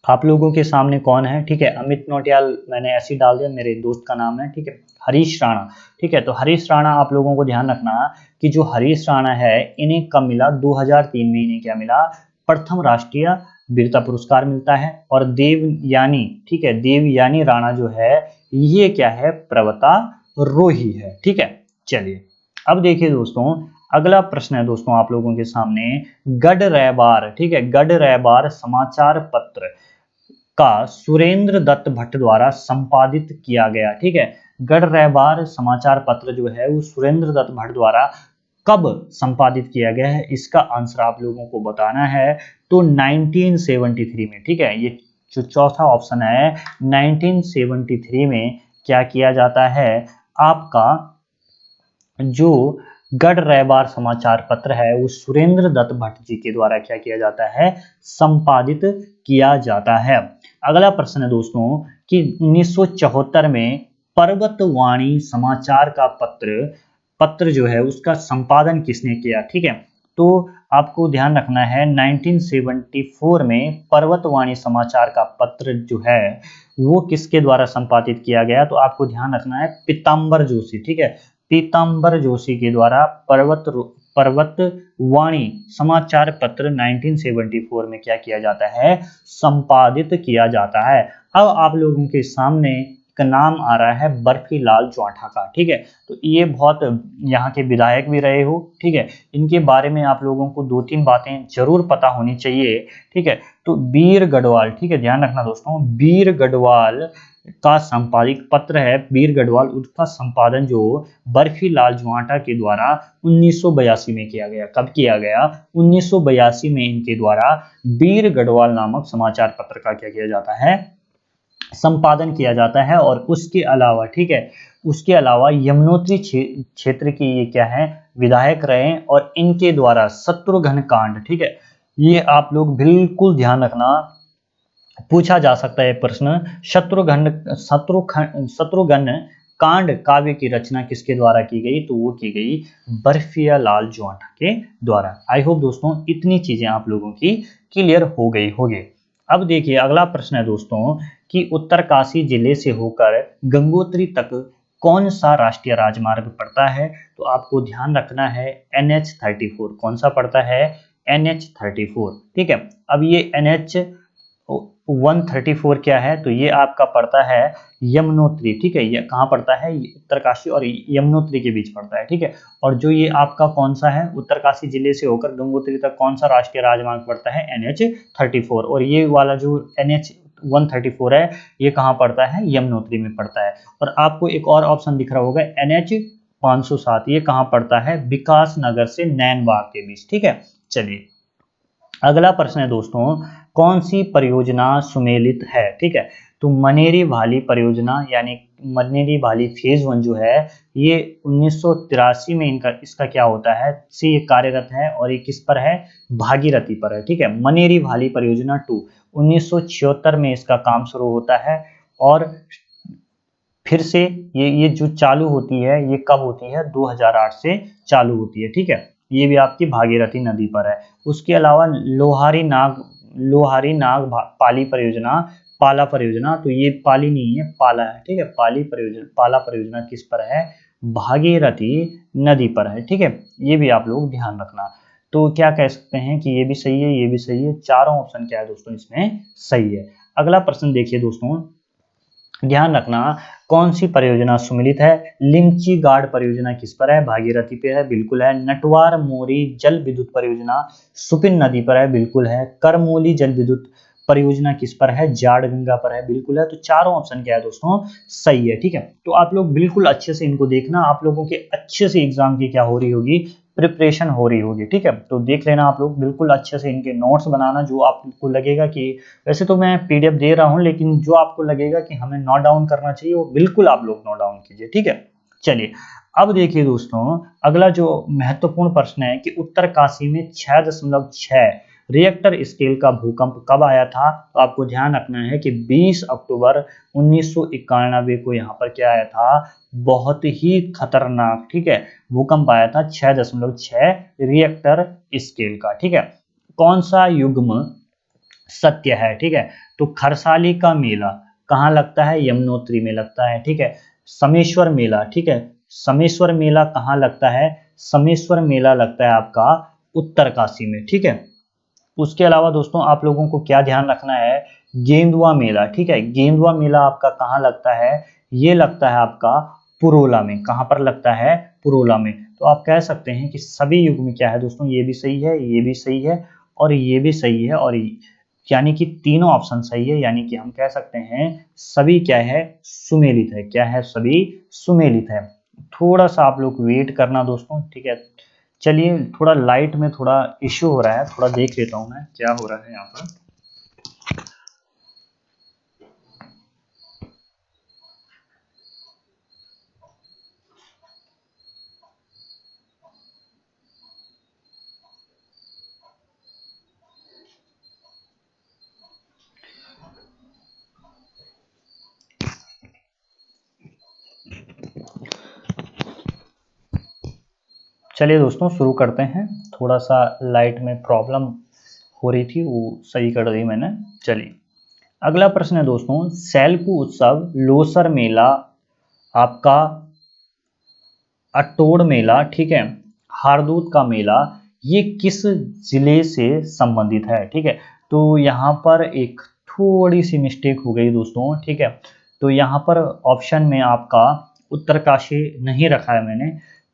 आप लोगों के सामने कौन है, ठीक है। अमित नौटियाल मैंने ऐसे ही डाल दिया, मेरे दोस्त का नाम है, ठीक है। हरीश राणा, ठीक है। तो हरीश राणा आप लोगों को ध्यान रखना कि जो हरीश राणा है इन्हें कब मिला, 2003 में इन्हें क्या मिला, प्रथम राष्ट्रीय वीरता पुरस्कार मिलता है। और देवयानी, ठीक है, देवयानी राणा जो है ये क्या है, पर्वतारोही है, ठीक है। चलिए अब देखिए दोस्तों, अगला प्रश्न है दोस्तों आप लोगों के सामने, गढ़ रैबार, ठीक है, गढ़ रैबार समाचार पत्र का सुरेंद्र दत्त भट्ट द्वारा संपादित किया गया, ठीक है। गढ़ रैबार समाचार पत्र जो है वो सुरेंद्र दत्त भट्ट द्वारा कब संपादित किया गया है, इसका आंसर आप लोगों को बताना है। तो 1973 में, ठीक है। ये जो चौथा ऑप्शन है 1973 में क्या किया जाता है, आपका जो गढ़ रैबार समाचार पत्र है वो सुरेंद्र दत्त भट्ट जी के द्वारा क्या किया जाता है, संपादित किया जाता है। अगला प्रश्न है दोस्तों कि 1974 में पर्वतवाणी समाचार का पत्र जो है उसका संपादन किसने किया, ठीक है। तो आपको ध्यान रखना है 1974 में पर्वतवाणी समाचार का पत्र जो है वो किसके द्वारा संपादित किया गया, तो आपको ध्यान रखना है पीताम्बर जोशी, ठीक है। पीताम्बर जोशी के द्वारा पर्वतवाणी समाचार पत्र 1974 में क्या किया जाता है, संपादित किया जाता है। अब आप लोगों के सामने एक नाम आ रहा है बर्फी लाल ज्वाठा का, ठीक है। तो ये बहुत यहाँ के विधायक भी रहे हो, ठीक है। इनके बारे में आप लोगों को 2-3 बातें जरूर पता होनी चाहिए, ठीक है। तो वीर गढ़वाल, ठीक है, ध्यान रखना दोस्तों, वीर गढ़वाल का संपादित पत्र है, वीर गढ़वाल, उसका संपादन जो बर्फी लाल ज्वाठा के द्वारा 1982 में किया गया। कब किया गया, 1982 में इनके द्वारा वीर गढ़वाल नामक समाचार पत्र का क्या किया जाता है, संपादन किया जाता है। और उसके अलावा, ठीक है, उसके अलावा यमुनोत्री क्षेत्र के ये क्या है, विधायक रहे, और इनके द्वारा शत्रुघ्न कांड, ठीक है, ये आप लोग बिल्कुल ध्यान रखना, पूछा जा सकता है प्रश्न, शत्रुघ्न कांड काव्य की रचना किसके द्वारा की गई, तो वो की गई बर्फिया लाल ज्वाठा के द्वारा। आई होप दोस्तों इतनी चीजें आप लोगों की क्लियर हो गई होगी। अब देखिए अगला प्रश्न है दोस्तों कि उत्तरकाशी जिले से होकर गंगोत्री तक कौन सा राष्ट्रीय राजमार्ग पड़ता है, तो आपको ध्यान रखना है NH34, कौन सा पड़ता है, NH34, ठीक है। अब ये NH134 क्या है, तो ये आपका पड़ता है यमुनोत्री, ठीक है। ये कहाँ पड़ता है, उत्तरकाशी और यमुनोत्री के बीच पड़ता है, ठीक है। और जो ये आपका कौन सा है, उत्तरकाशी जिले से होकर गंगोत्री तक कौन सा राष्ट्रीय राजमार्ग पड़ता है, NH34, और ये वाला जो NH134 है ये कहाँ पड़ता है, यमुनोत्री में पड़ता है। और आपको एक और ऑप्शन दिख रहा होगा NH507, ये कहाँ पड़ता है, विकास नगर से नैनबाग के बीच, ठीक है। चलिए अगला प्रश्न है दोस्तों, कौन सी परियोजना सुमेलित है, ठीक है। तो मनेरी वाली परियोजना यानी मनेरी वाली फेज 1 जो है ये 1983 में इनका इसका क्या होता है से ये कार्यरत है और ये किस पर है, भागीरथी पर है, ठीक है। मनेरी वाली परियोजना 2 1976 में इसका काम शुरू होता है और फिर से ये जो चालू होती है ये कब होती है, 2008 से चालू होती है, ठीक है। ये भी आपकी भागीरथी नदी पर है। उसके अलावा लोहारी नाग पाली परियोजना, पाला परियोजना, तो ये पाली नहीं है पाला है, ठीक है। पाला परियोजना किस पर है, भागीरथी नदी पर है, ठीक है। ये भी आप लोग ध्यान रखना। तो क्या कह सकते हैं कि ये भी सही है, ये भी सही है, चारों ऑप्शन क्या है दोस्तों इसमें सही है। अगला प्रश्न देखिए दोस्तों, ध्यान रखना कौन सी परियोजना सुमेलित है। लिमची गार्ड परियोजना किस पर है, भागीरथी पे है, बिल्कुल है। नटवार मोरी जल विद्युत परियोजना सुपिन नदी पर है, बिल्कुल है। करमोली जल विद्युत परियोजना किस पर है, जाड़ गंगा पर है, बिल्कुल है। तो चारों ऑप्शन क्या है दोस्तों सही है, ठीक है। तो आप लोग बिल्कुल अच्छे से इनको देखना, आप लोगों के अच्छे से एग्जाम की क्या हो रही होगी, प्रिपरेशन हो रही होगी, ठीक है। तो देख लेना आप लोग बिल्कुल अच्छे से इनके नोट्स बनाना, जो आपको लगेगा कि वैसे तो मैं पीडीएफ दे रहा हूं लेकिन जो आपको लगेगा कि हमें नोट डाउन करना चाहिए वो बिल्कुल आप लोग नोट डाउन कीजिए, ठीक है। चलिए अब देखिए दोस्तों, अगला जो महत्वपूर्ण प्रश्न है कि उत्तरकाशी में 6.6 रिएक्टर स्केल का भूकंप कब आया था। तो आपको ध्यान रखना है कि 20 अक्टूबर 1991 को यहाँ पर क्या आया था, बहुत ही खतरनाक, ठीक है, भूकंप आया था 6.6 रिएक्टर स्केल का, ठीक है। कौन सा युग्म सत्य है, ठीक है। तो खरसाली का मेला कहाँ लगता है, यमुनोत्री में लगता है, ठीक है। समेश्वर मेला, ठीक है, समेश्वर मेला कहाँ लगता है, समेश्वर मेला लगता है आपका उत्तरकाशी में, ठीक है। उसके अलावा दोस्तों आप लोगों को क्या ध्यान रखना है, गेंदुआ मेला, ठीक है, गेंदुआ मेला आपका कहाँ लगता है, ये लगता है आपका पुरोला में। कहाँ पर लगता है, पुरोला में। तो आप कह सकते हैं कि सभी युग में क्या है दोस्तों, ये भी सही है, ये भी सही है और ये भी सही है, और यानी कि तीनों ऑप्शन सही है। यानी कि हम कह सकते हैं सभी क्या है, सुमेलित है। क्या है, सभी सुमेलित है। थोड़ा सा आप लोग वेट करना दोस्तों, ठीक है। चलिए थोड़ा लाइट में थोड़ा इश्यू हो रहा है, थोड़ा देख लेता हूं मैं क्या हो रहा है यहाँ पर। चलिए दोस्तों शुरू करते हैं। थोड़ा सा लाइट में प्रॉब्लम हो रही थी, वो सही कर दी मैंने। चलिए अगला प्रश्न है दोस्तों, सैलकू उत्सव, लोसर मेला, आपका अटोड़ मेला, ठीक है, हारदूत का मेला, ये किस जिले से संबंधित है, ठीक है। तो यहाँ पर एक थोड़ी सी मिस्टेक हो गई दोस्तों, ठीक है। तो यहाँ पर ऑप्शन में आपका उत्तरकाशी नहीं रखा है मैंने,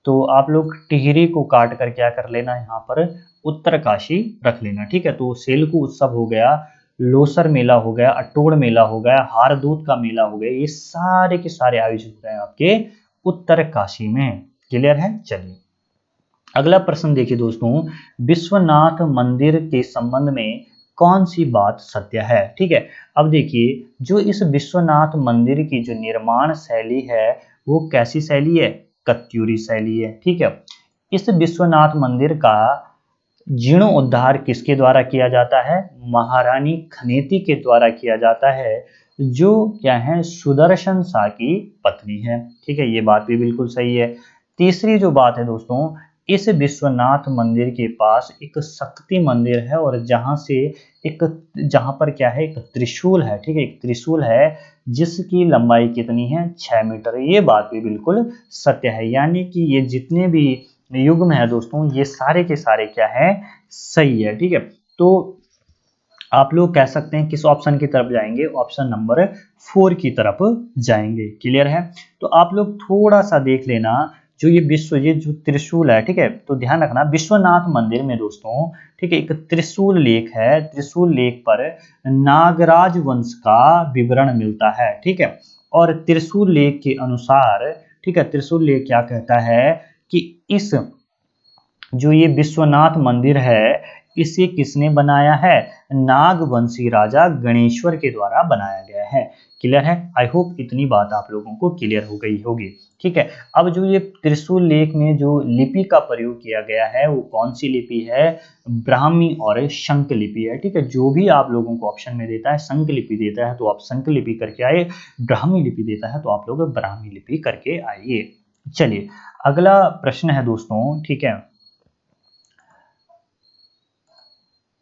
तो आप लोग टिहरी को काट कर क्या कर लेना, यहाँ पर उत्तरकाशी रख लेना, ठीक है। तो सेलकू उत्सव हो गया, लोसर मेला हो गया, अटोड़ मेला हो गया, हारदूत का मेला हो गया, ये सारे के सारे आयोजित होते हैं आपके उत्तरकाशी में। क्लियर है। चलिए अगला प्रश्न देखिए दोस्तों, विश्वनाथ मंदिर के संबंध में कौन सी बात सत्य है, ठीक है। अब देखिए जो इस विश्वनाथ मंदिर की जो निर्माण शैली है वो कैसी शैली है, कत्यूरी शैली है, ठीक है। इस विश्वनाथ मंदिर का जीर्णोद्धार किसके द्वारा किया जाता है, महारानी खनेती के द्वारा किया जाता है, जो क्या है, सुदर्शन शाह की पत्नी है, ठीक है। ये बात भी बिल्कुल सही है। तीसरी जो बात है दोस्तों, इस विश्वनाथ मंदिर के पास एक शक्ति मंदिर है और जहां पर क्या है, एक त्रिशूल है, ठीक है, एक त्रिशूल है जिसकी लंबाई कितनी है, 6 मीटर। ये बात भी बिल्कुल सत्य है। यानी कि ये जितने भी युग में है दोस्तों, ये सारे के सारे क्या है, सही है, ठीक है। तो आप लोग कह सकते हैं किस ऑप्शन की तरफ जाएंगे, ऑप्शन नंबर 4 की तरफ जाएंगे। क्लियर है। तो आप लोग थोड़ा सा देख लेना, जो ये जो त्रिशूल है, ठीक है, तो ध्यान रखना विश्वनाथ मंदिर में दोस्तों, ठीक है, एक त्रिशूल लेख है। त्रिशूल लेख पर नागराज वंश का विवरण मिलता है, ठीक है। और त्रिशूल लेख के अनुसार, ठीक है, त्रिशूल लेख क्या कहता है कि इस जो ये विश्वनाथ मंदिर है इसे किसने बनाया है, नागवंशी राजा गणेश्वर के द्वारा बनाया गया है। क्लियर है? आई होप इतनी बात आप लोगों को क्लियर हो गई होगी। ठीक है, अब जो ये त्रिशूल लेख में जो लिपि का प्रयोग किया गया है वो कौन सी लिपि है? ब्राह्मी और शंख लिपि है। ठीक है, जो भी आप लोगों को ऑप्शन में देता है शंख लिपि देता है तो आप शंख लिपि करके आए, ब्राह्मी लिपि देता है तो आप लोग ब्राह्मी लिपि करके आइए। चलिए अगला प्रश्न है दोस्तों, ठीक है,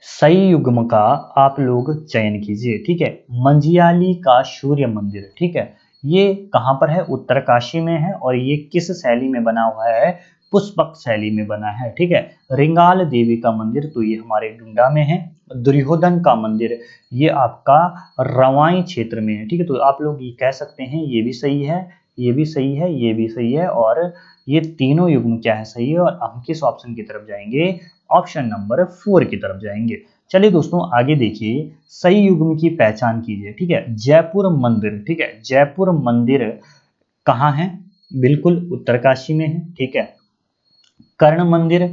सही युग्म का आप लोग चयन कीजिए। ठीक है, मंजियाली का सूर्य मंदिर, ठीक है, ये कहाँ पर है? उत्तरकाशी में है और ये किस शैली में बना हुआ है? पुष्पक शैली में बना है। ठीक है, रिंगाल देवी का मंदिर तो ये हमारे डुंडा में है। दुर्योधन का मंदिर ये आपका रवाई क्षेत्र में है। ठीक है, तो आप लोग ये कह सकते हैं ये भी सही है, ये भी सही है, ये भी सही है और ये तीनों युग्म क्या है? सही है। और हम किस ऑप्शन की तरफ जाएंगे? ऑप्शन नंबर 4 की तरफ जाएंगे। चलिए दोस्तों आगे देखिए, सही युग्म की पहचान कीजिए। ठीक है, जयपुर मंदिर, ठीक है, जयपुर मंदिर कहाँ है? बिल्कुल उत्तरकाशी में है। ठीक है, कर्ण मंदिर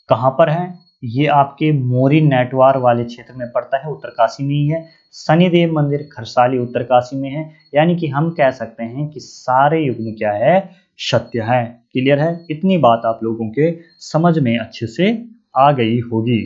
कहाँ पर है? ये आपके मोरी नेटवार वाले क्षेत्र में पड़ता है, उत्तरकाशी में ही है। शनिदेव मंदिर खरसाली उत्तरकाशी में है। यानी कि हम कह सकते हैं कि सारे युग्म क्या है? सत्य है। क्लियर है? इतनी बात आप लोगों के समझ में अच्छे से आ गई होगी।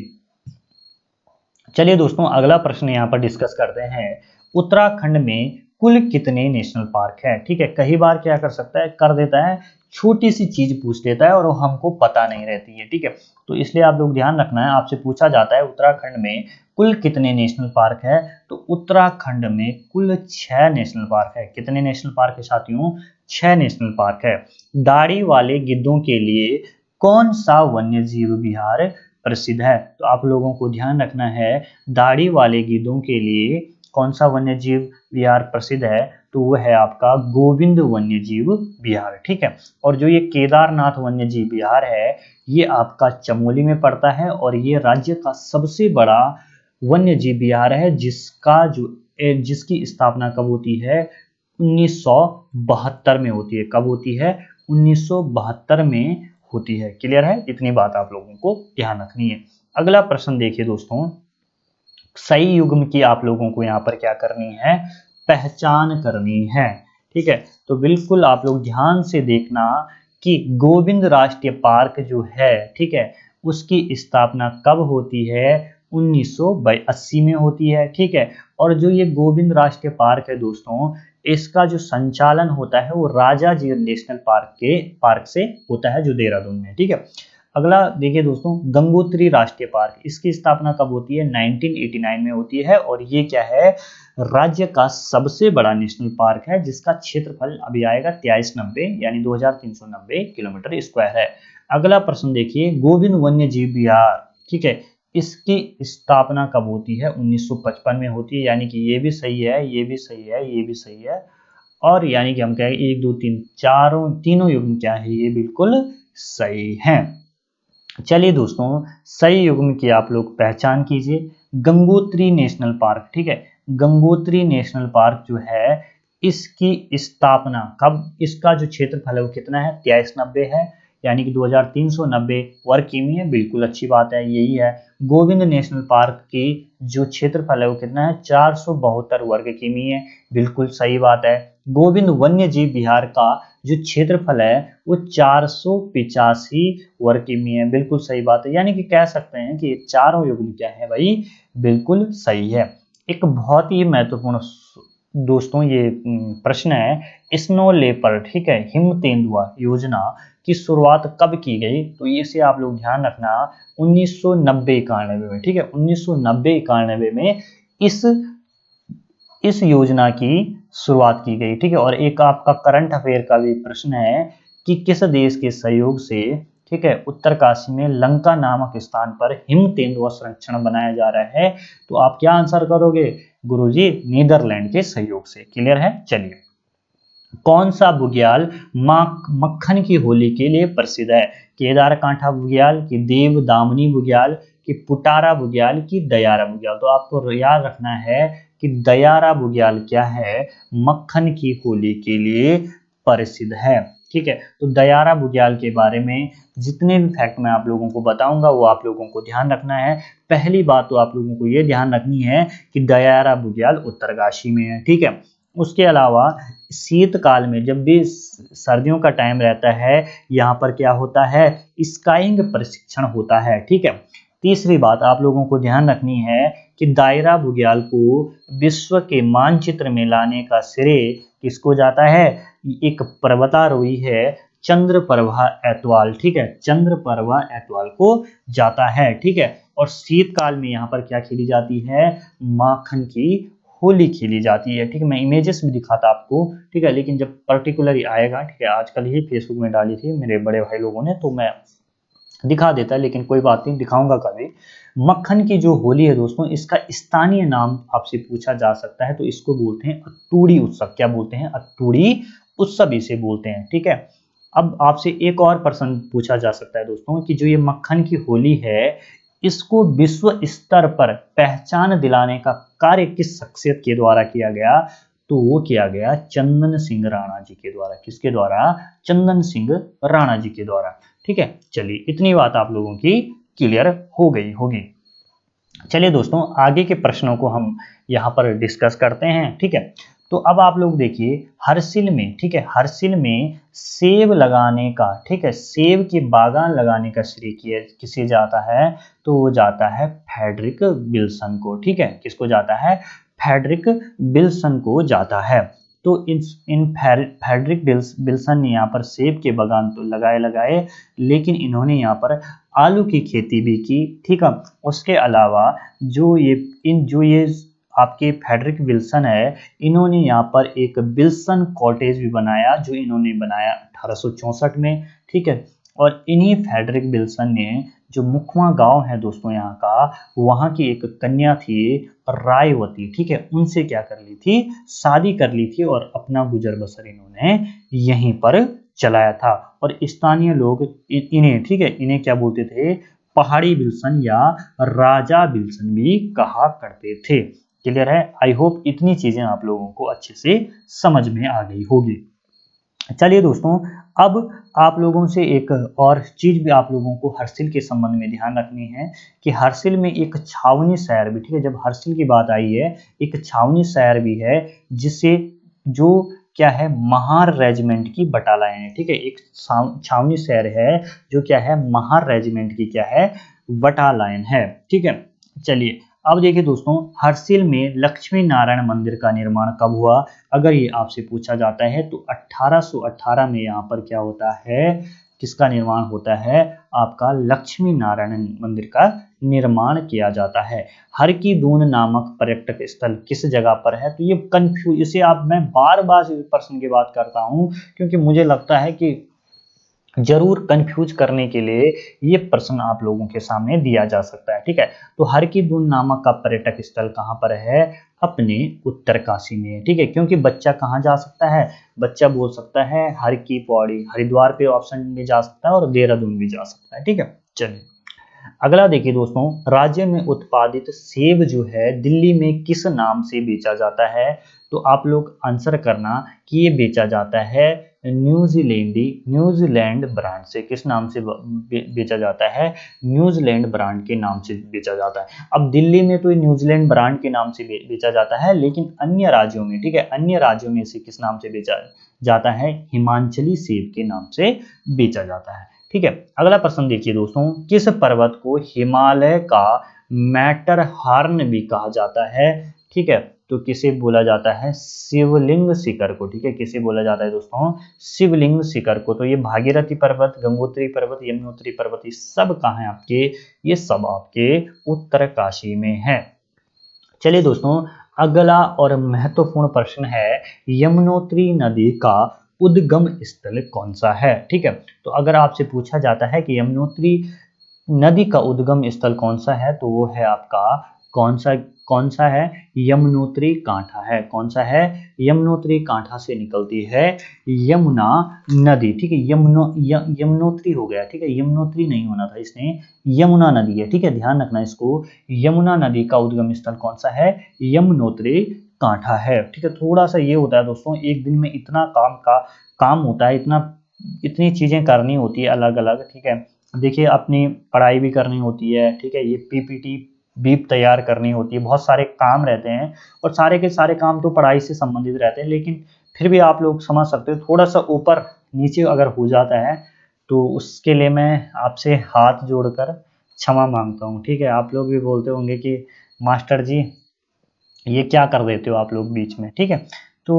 चलिए दोस्तों अगला प्रश्न यहाँ पर डिस्कस करते हैं। उत्तराखंड में कुल कितने नेशनल पार्क है? ठीक है, कई बार क्या कर सकता है, कर देता है छोटी सी चीज पूछ लेता है और वो हमको पता नहीं रहती है। ठीक है, तो इसलिए आप लोग ध्यान रखना है, आपसे पूछा जाता है उत्तराखंड में कुल कितने नेशनल पार्क है, तो उत्तराखंड में कुल 6 नेशनल पार्क है। कितने नेशनल पार्क है साथियों? 6 नेशनल पार्क है। दाढ़ी वाले गिद्धों के लिए कौन सा वन्य जीव विहार प्रसिद्ध है? तो आप लोगों को ध्यान रखना है, दाढ़ी वाले गिद्धों के लिए कौन सा वन्य जीव विहार प्रसिद्ध है? तो वो है आपका गोविंद वन्य जीव विहार। ठीक है, और जो ये केदारनाथ वन्य जीव विहार है ये आपका चमोली में पड़ता है और ये राज्य का सबसे बड़ा वन्य जीव विहार है, जिसकी स्थापना कब होती है? 1972 में होती है। कब होती है? 1972 में होती है। क्लियर है? इतनी बात आप लोगों को ध्यान रखनी है। अगला प्रश्न देखिए दोस्तों, सही युग्म की आप लोगों को यहाँ पर क्या करनी है? पहचान करनी है। ठीक है, तो बिल्कुल आप लोग ध्यान से देखना कि गोविंद राष्ट्रीय पार्क जो है, ठीक है, उसकी स्थापना कब होती है? 1980 में होती है। ठीक है, और जो ये गोविंद राष्ट्रीय पार्क है दोस्तों, इसका जो संचालन होता है वो राजा जी नेशनल पार्क से होता है जो देहरादून में। ठीक है, अगला देखिए दोस्तों, गंगोत्री राष्ट्रीय पार्क, इसकी स्थापना कब होती है? 1989 में होती है और ये क्या है? राज्य का सबसे बड़ा नेशनल पार्क है जिसका क्षेत्रफल अभी आएगा 2390 यानी 2390 किलोमीटर स्क्वायर है। अगला प्रश्न देखिए, गोविंद वन्य जीव विहार, ठीक है, इसकी स्थापना कब होती है? 1955 में होती है। यानी कि ये भी सही है, ये भी सही है, ये भी सही है और यानी कि हम कहें 1 2 3 तीनों युग्म क्या है? ये बिल्कुल सही है। चलिए दोस्तों सही युग्म की आप लोग पहचान कीजिए। गंगोत्री नेशनल पार्क, ठीक है, गंगोत्री नेशनल पार्क जो है इसकी स्थापना कब? इसका जो क्षेत्रफल है वो कितना है? 2390 है यानी कि 2390 वर्ग किमी है। बिल्कुल अच्छी बात है, यही है। गोविंद नेशनल पार्क की जो क्षेत्रफल है वो कितना है? 472 वर्ग किमी है। बिल्कुल सही बात है। गोविंद वन्य जीव विहार का जो क्षेत्रफल है वो 485 वर्ग किमी है। बिल्कुल सही बात है, यानी कि कह सकते हैं कि चारों युग्म क्या है भाई? बिल्कुल सही है। एक बहुत ही महत्वपूर्ण दोस्तों ये प्रश्न है, स्नो लेपर्ड, ठीक है, हिम तेंदुआ योजना की शुरुआत कब की गई? तो इसे आप लोग ध्यान रखना 1990-91 में। ठीक है, 1990-91 में इस योजना की शुरुआत की गई। ठीक है, और एक आपका करंट अफेयर का भी प्रश्न है कि किस देश के सहयोग से, ठीक है, उत्तरकाशी में लंका नामक स्थान पर हिम तेंदुआ संरक्षण बनाया जा रहा है? तो आप क्या आंसर करोगे गुरुजी? नीदरलैंड के सहयोग से। क्लियर है? चलिए, कौन सा बुग्याल मक्खन की होली के लिए प्रसिद्ध है? केदारकांठा बुग्याल, की देव दामनी बुग्याल, की पुटारा बुग्याल, की दयारा बुग्याल? तो आपको याद रखना है कि दयारा बुग्याल क्या है? मक्खन की होली के लिए प्रसिद्ध है। ठीक है। तो दयारा बुग्याल के बारे में जितने भी फैक्ट मैं आप लोगों को बताऊंगा वो आप लोगों को ध्यान रखना है। पहली बात तो आप लोगों को ये ध्यान रखनी है कि दयारा बुग्याल उत्तरकाशी में है, ठीक है। उसके अलावा शीतकाल में जब भी सर्दियों का टाइम रहता है, यहाँ पर क्या होता है, स्काइंग प्रशिक्षण होता है, ठीक है। तीसरी बात आप लोगों को ध्यान रखनी है कि दायरा बुग्याल को विश्व के मानचित्र में लाने का श्रेय किसको जाता है, एक पर्वतारोही है चंद्रप्रभा एतवाल, ठीक है, चंद्रप्रभा एतवाल को जाता है, ठीक है। और शीतकाल में यहाँ पर क्या खेली जाती है, माखन की होली खेली जाती है, ठीक है। मैं इमेजेस भी दिखाता आपको, ठीक है, लेकिन जब पर्टिकुलर आएगा, ठीक है, आजकल ही फेसबुक में डाली थी मेरे बड़े भाई लोगों ने, तो मैं दिखा देता, लेकिन कोई बात नहीं, दिखाऊंगा कभी। मक्खन की जो होली है दोस्तों, इसका स्थानीय नाम आपसे पूछा जा सकता है, तो इसको बोलते हैं अत्तूड़ी उत्सव। क्या बोलते हैं, अत्तूड़ी उत्सव इसे बोलते हैं, ठीक है। अब आपसे एक और प्रश्न पूछा जा सकता है दोस्तों कि जो ये मक्खन की होली है, इसको विश्व स्तर पर पहचान दिलाने का कार्य किस शख्सियत के द्वारा किया गया, तो वो किया गया चंदन सिंह राणा जी के द्वारा। किसके द्वारा, चंदन सिंह राणा जी के द्वारा, ठीक है। चलिए इतनी बात आप लोगों की क्लियर हो गई होगी। चलिए दोस्तों आगे के प्रश्नों को हम यहाँ पर डिस्कस करते हैं, ठीक है। तो अब आप लोग देखिए हरसिल में, ठीक है, हरसिल में सेब लगाने का, ठीक है, सेब के बागान लगाने का श्रेय किसे जाता है, तो वो जाता है फ्रेडरिक विल्सन को, ठीक है। किसको जाता है, फ्रेडरिक विल्सन को जाता है। तो इन फ्रेडरिक विल्सन ने यहाँ पर सेब के बागान तो लगाए, लेकिन इन्होंने यहाँ पर आलू की खेती भी की, ठीक है। उसके अलावा जो ये आपके फ्रेडरिक विल्सन है, इन्होंने यहाँ पर एक विल्सन कॉटेज भी बनाया, जो इन्होंने बनाया 1864 में, ठीक है। और इन्हीं फ्रेडरिक विल्सन ने जो मुखवा गांव है दोस्तों यहाँ का, वहां की एक कन्या थी रायवती, ठीक है, उनसे क्या कर ली थी, शादी कर ली थी, और अपना गुजर बसर इन्होंने यहीं पर चलाया था। और स्थानीय लोग इन्हें, ठीक है, इन्हें क्या बोलते थे, पहाड़ी विल्सन या राजा विल्सन भी कहा करते थे। क्लियर है, आई होप इतनी चीजें आप लोगों को अच्छे से समझ में आ गई होगी। चलिए दोस्तों अब आप लोगों से एक और चीज भी आप लोगों को हरसिल के संबंध में ध्यान रखनी है कि हरसिल में एक छावनी शहर भी, ठीक है, जब हरसिल की बात आई है, एक छावनी शहर भी है जिसे जो क्या है, महार रेजिमेंट की बटालियन है, ठीक है। एक छावनी शहर है जो क्या है, महार रेजिमेंट की क्या है, बटालियन है, ठीक है। चलिए अब देखिए दोस्तों हरसिल में लक्ष्मी नारायण मंदिर का निर्माण कब हुआ, अगर ये आपसे पूछा जाता है तो 1818 में यहाँ पर क्या होता है, किसका निर्माण होता है, आपका लक्ष्मी नारायण मंदिर का निर्माण किया जाता है। हर की दून नामक पर्यटक स्थल किस जगह पर है, तो ये कंफ्यूज, इसे आप, मैं बार बार इस प्रश्न की बात करता हूँ क्योंकि मुझे लगता है कि जरूर कंफ्यूज करने के लिए ये प्रश्न आप लोगों के सामने दिया जा सकता है, ठीक है। तो हर की दून नामक का पर्यटक स्थल कहाँ पर है, अपने उत्तरकाशी में, ठीक है। क्योंकि बच्चा कहाँ जा सकता है, बच्चा बोल सकता है हर की पौड़ी, हरिद्वार पे ऑप्शन में जा सकता है, और देहरादून भी जा सकता है, ठीक है। चलिए अगला देखिए दोस्तों, राज्य में उत्पादित सेब जो है दिल्ली में किस नाम से बेचा जाता है, तो आप लोग आंसर करना कि ये बेचा जाता है न्यूजीलैंड ब्रांड से। किस नाम से बेचा जाता है, न्यूजीलैंड ब्रांड के नाम से बेचा जाता है। अब दिल्ली में तो न्यूजीलैंड ब्रांड के नाम से बेचा जाता है, लेकिन अन्य राज्यों में, ठीक है, अन्य राज्यों में से किस नाम से बेचा जाता है, हिमाचली सेब के नाम से बेचा जाता है, ठीक है। अगला प्रश्न देखिए दोस्तों, किस पर्वत को हिमालय का मैटर हार्न भी कहा जाता है, ठीक है। तो किसे बोला जाता है, शिवलिंग शिखर को, ठीक है, किसे बोला जाता है दोस्तों, शिवलिंग शिखर को। तो ये भागीरथी पर्वत, गंगोत्री पर्वत, यमुनोत्री पर्वत, ये सब कहाँ है आपके, ये सब आपके उत्तरकाशी में है। चलिए दोस्तों अगला और महत्वपूर्ण प्रश्न है, यमुनोत्री नदी का उद्गम स्थल कौन सा है, ठीक है। तो अगर आपसे पूछा जाता है कि यमुनोत्री नदी का उद्गम स्थल कौन सा है, तो वो है आपका कौन सा है, यमुनोत्री कांठा है। कौन सा है, यमुनोत्री कांठा से निकलती है यमुना नदी, ठीक है। यमुनोत्री हो गया, ठीक है, यमुनोत्री नहीं होना था इसने, यमुना नदी है, ठीक है, ध्यान रखना इसको। यमुना नदी का उद्गम स्थल कौन सा है, यमुनोत्री कांठा है, ठीक है। थोड़ा सा ये होता है दोस्तों, एक दिन में इतना काम होता है, इतना इतनी चीज़ें करनी होती है अलग अलग, ठीक है। देखिए अपनी पढ़ाई भी करनी होती है, ठीक है, ये पीपीटी भी तैयार करनी होती है, बहुत सारे काम रहते हैं और सारे के सारे काम तो पढ़ाई से संबंधित रहते हैं, लेकिन फिर भी आप लोग समझ सकते हो थोड़ा सा ऊपर नीचे अगर हो जाता है तो उसके लिए मैं आपसे हाथ जोड़कर क्षमा मांगता हूँ, ठीक है। आप लोग भी बोलते होंगे कि मास्टर जी ये क्या कर देते हो आप लोग बीच में, ठीक है। तो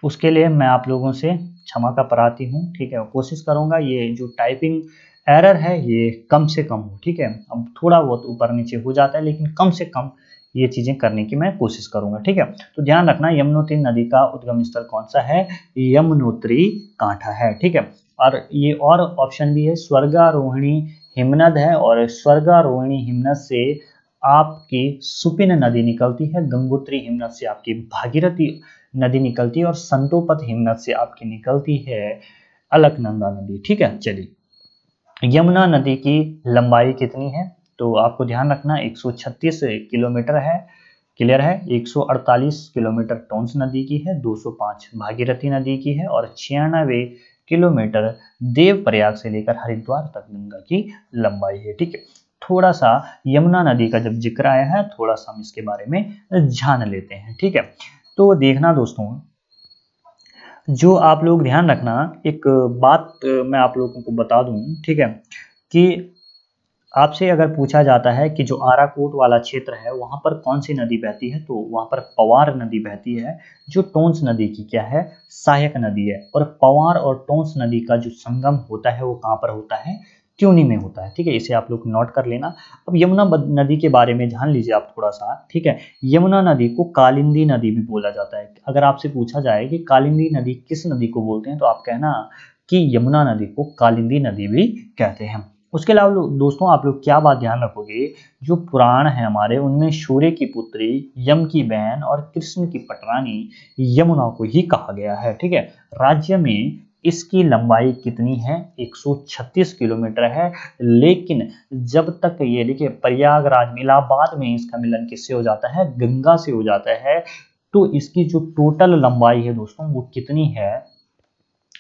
उसके लिए मैं आप लोगों से क्षमा का प्रार्थी हूँ, ठीक है। कोशिश करूँगा ये जो टाइपिंग एरर है ये कम से कम हो, ठीक है। अब थोड़ा बहुत ऊपर नीचे हो जाता है लेकिन कम से कम ये चीज़ें करने की मैं कोशिश करूँगा, ठीक है। तो ध्यान रखना यमुनोत्री नदी का उद्गम स्थल कौन सा है, यमुनोत्री कांठा है, ठीक है। और ये और ऑप्शन भी है, स्वर्गारोहिणी हिमनद है और स्वर्गारोहिणी हिमनद से आपकी सुपिन नदी निकलती है, गंगोत्री हिमनद से आपकी भागीरथी नदी निकलती है और संतोपत हिमनद से आपकी निकलती है अलकनंदा नदी, ठीक है। चलिए यमुना नदी की लंबाई कितनी है, तो आपको ध्यान रखना 136 किलोमीटर है, क्लियर है। 148 किलोमीटर टोंस नदी की है, 205 भागीरथी नदी की है और 96 किलोमीटर देवप्रयाग से लेकर हरिद्वार तक गंगा की लंबाई है, ठीक है। थोड़ा सा यमुना नदी का जब जिक्र आया है थोड़ा सा हम इसके बारे में जान लेते हैं, ठीक है। तो देखना दोस्तों, जो आप लोग ध्यान रखना, एक बात मैं आप लोगों को बता दूं, ठीक है, कि आपसे अगर पूछा जाता है कि जो आराकोट वाला क्षेत्र है वहाँ पर कौन सी नदी बहती है, तो वहाँ पर पवार नदी बहती है, जो टोंस नदी की क्या है, सहायक नदी है। और पवार और टोंस नदी का जो संगम होता है वो कहाँ पर होता है, त्यूनी में होता है, ठीक है। इसे आप लोग नोट कर लेना। अब यमुना नदी के बारे में जान लीजिए आप थोड़ा सा, ठीक है। यमुना नदी को कालिंदी नदी भी बोला जाता है। अगर आपसे पूछा जाए कि कालिंदी नदी किस नदी को बोलते हैं, तो आप कहना कि यमुना नदी को कालिंदी नदी भी कहते हैं। उसके अलावा दोस्तों आप लोग क्या बात ध्यान रखोगे, जो पुराण है हमारे उनमें सूर्य की पुत्री, यम की बहन और कृष्ण की पटरानी यमुना को ही कहा गया है, ठीक है। राज्य में इसकी लंबाई कितनी है, 136 किलोमीटर है, लेकिन जब तक ये देखिए प्रयागराज में इलाहाबाद में इसका मिलन किससे हो जाता है, गंगा से हो जाता है, तो इसकी जो टोटल लंबाई है दोस्तों वो कितनी है,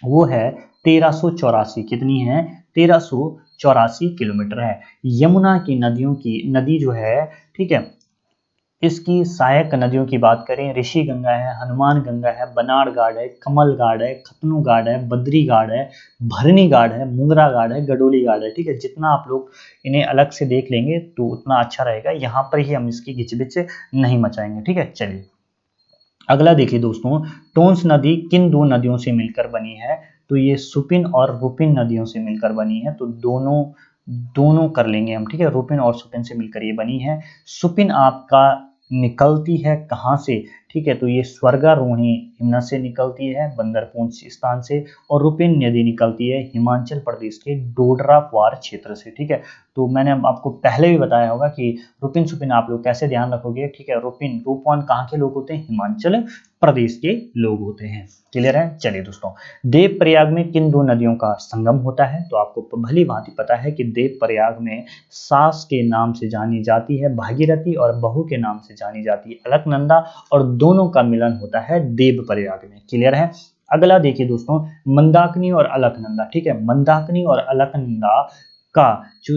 वो है 1384, कितनी है, 1384 किलोमीटर है। यमुना की नदियों की नदी जो है, ठीक है, इसकी सहायक नदियों की बात करें, ऋषि गंगा है, हनुमान गंगा है, बनाड़ घाट है, कमल घाट है, खतनु घाट है, बद्री घाट है, भरनी घाट है, मुंगरा घाट है, गडोली घाट है, ठीक है। जितना आप लोग इन्हें अलग से देख लेंगे तो उतना अच्छा रहेगा, यहाँ पर ही हम इसकी घिचबिच नहीं मचाएंगे, ठीक है। चलिए अगला देखिए दोस्तों, टोंस नदी किन दो नदियों से मिलकर बनी है, तो ये सुपिन और रुपिन नदियों से मिलकर बनी है, तो दोनों दोनों कर लेंगे हम, ठीक है। रुपिन और सुपिन से मिलकर ये बनी है। सुपिन आपका निकलती है कहाँ से, ठीक है, तो ये स्वर्गारोहिणी हिमनद से निकलती है, बंदरपूंछ स्थान से। और रुपिन नदी निकलती है हिमाचल प्रदेश के डोडरा क्षेत्र से, ठीक है। तो मैंने आपको पहले भी बताया होगा कि रुपिन सुपिन आप लोग कैसे ध्यान रखोगे, ठीक है। रुपिन रूपवान कहाँ के लोग होते हैं, हिमाचल प्रदेश के लोग होते हैं, क्लियर है। चलिए दोस्तों, देवप्रयाग में किन दो नदियों का संगम होता है, तो आपको भली भांति पता है कि देवप्रयाग में सास के नाम से जानी जाती है भागीरथी और बहू के नाम से जानी जाती है अलकनंदा, और दोनों का मिलन होता है देवप्रयाग में, क्लियर है। अगला देखिए दोस्तों, मंदाकिनी और अलकनंदा, ठीक है। मंदाकिनी और अलकनंदा का जो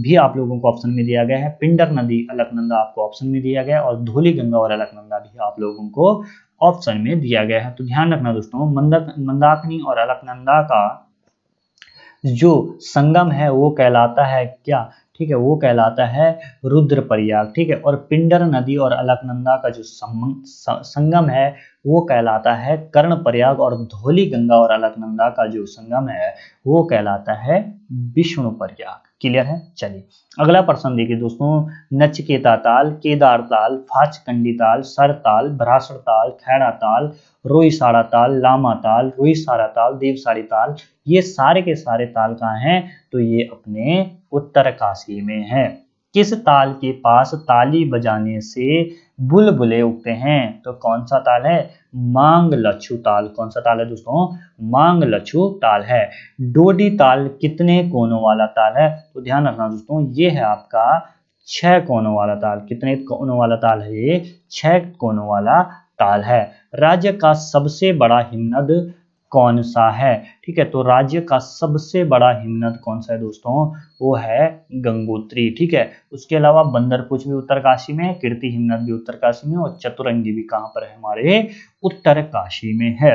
भी आप लोगों को ऑप्शन में दिया गया है, पिंडर नदी अलकनंदा आपको ऑप्शन में दिया गया है, और धौली गंगा और अलकनंदा भी आप लोगों को ऑप्शन में दिया गया है। तो ध्यान रखना दोस्तों, मंदाकिनी और अलकनंदा का जो संगम है वो कहलाता है क्या, ठीक है, वो कहलाता है रुद्रप्रयाग, ठीक है। और पिंडर नदी और अलकनंदा का जो संगम है वो कहलाता है कर्णप्रयाग, और धौली गंगा और अलकनंदा का जो संगम है वो कहलाता है विष्णुप्रयाग, क्लियर है। चलिए अगला प्रश्न देखिए दोस्तों, नचिकेता ताल, केदार ताल, फाचकंडी ताल, सरताल, भ्रासड़ ताल, खैड़ा ताल, रोईसाड़ा ताल, लामा ताल, रोईसाड़ा ताल, देवसाड़ी ताल, ये सारे के सारे ताल कहाँ हैं, तो ये अपने उत्तरकाशी में है। किस ताल के पास ताली बजाने से बुलबुले उगते हैं, तो कौन सा ताल है, मांगलच्छू ताल। कौन सा ताल है दोस्तों, मांगलच्छू ताल है। डोडी ताल कितने कोनों वाला ताल है, तो ध्यान रखना दोस्तों, ये है आपका 6 कोनों वाला ताल। कितने कोनों वाला ताल है ये, 6 कोनों वाला ताल है। राज्य का सबसे बड़ा हिमनद कौन सा है। ठीक है, तो राज्य का सबसे बड़ा हिमनद कौन सा है दोस्तों, वो है गंगोत्री। ठीक है, उसके अलावा बंदरपुछ भी उत्तरकाशी में है, कीर्ति हिमनद भी उत्तरकाशी में, और चतुरंगी भी कहाँ पर है, हमारे उत्तरकाशी में है।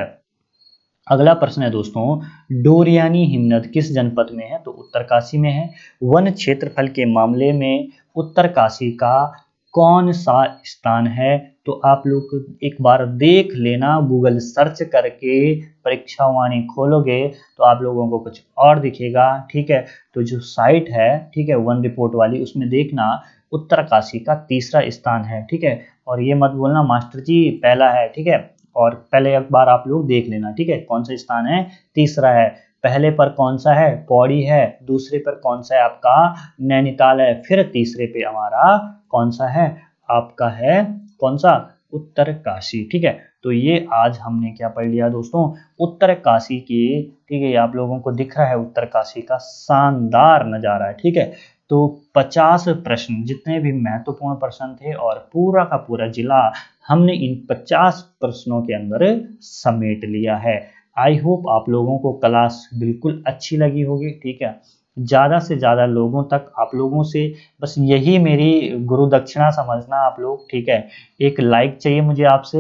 अगला प्रश्न है दोस्तों, डोरियानी हिमनद किस जनपद में है, तो उत्तरकाशी में है। वन क्षेत्रफल के मामले में उत्तरकाशी का कौन सा स्थान है, तो आप लोग एक बार देख लेना, गूगल सर्च करके परीक्षावाणी खोलोगे तो आप लोगों को कुछ और दिखेगा। ठीक है, तो जो साइट है, ठीक है, वन रिपोर्ट वाली, उसमें देखना उत्तरकाशी का तीसरा स्थान है। ठीक है, और ये मत बोलना मास्टर जी पहला है। ठीक है, और पहले एक बार आप लोग देख लेना। ठीक है, कौन सा स्थान है, तीसरा है। पहले पर कौन सा है, पौड़ी है। दूसरे पर कौन सा है आपका, नैनीताल है। फिर तीसरे पे हमारा कौन सा है, आपका है कौन सा, उत्तरकाशी। ठीक है, तो ये आज हमने क्या पढ़ लिया दोस्तों, उत्तरकाशी की। ठीक है, आप लोगों को दिख रहा है उत्तरकाशी का शानदार नजारा है। ठीक है, तो 50 प्रश्न जितने भी महत्वपूर्ण प्रश्न थे और पूरा का पूरा जिला हमने इन 50 प्रश्नों के अंदर समेट लिया है। आई होप आप लोगों को क्लास बिल्कुल अच्छी लगी होगी। ठीक है, ज़्यादा से ज़्यादा लोगों तक आप लोगों से बस यही मेरी गुरु दक्षिणा समझना आप लोग। ठीक है, एक लाइक चाहिए मुझे आपसे,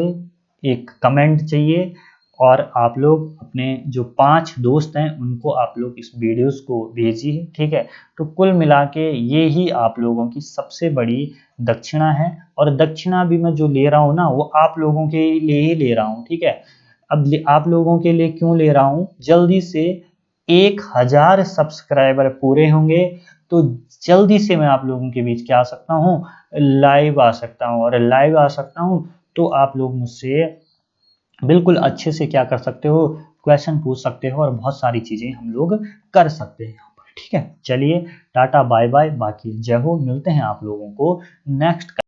एक कमेंट चाहिए, और आप लोग अपने जो 5 दोस्त हैं उनको आप लोग इस वीडियोस को भेजिए। ठीक है, तो कुल मिला के ये ही आप लोगों की सबसे बड़ी दक्षिणा है, और दक्षिणा भी मैं जो ले रहा हूँ ना, वो आप लोगों के लिए ही ले रहा हूँ। ठीक है, अब आप लोगों के लिए क्यों ले रहा हूँ, जल्दी से 1000 सब्सक्राइबर पूरे होंगे तो जल्दी से मैं आप लोगों के बीच क्या आ सकता हूँ, लाइव आ सकता हूँ। और लाइव आ सकता हूँ तो आप लोग मुझसे बिल्कुल अच्छे से क्या कर सकते हो, क्वेश्चन पूछ सकते हो, और बहुत सारी चीज़ें हम लोग कर सकते हैं यहाँ पर। ठीक है, चलिए टाटा बाय बाय, बाकी जय हो, मिलते हैं आप लोगों को नेक्स्ट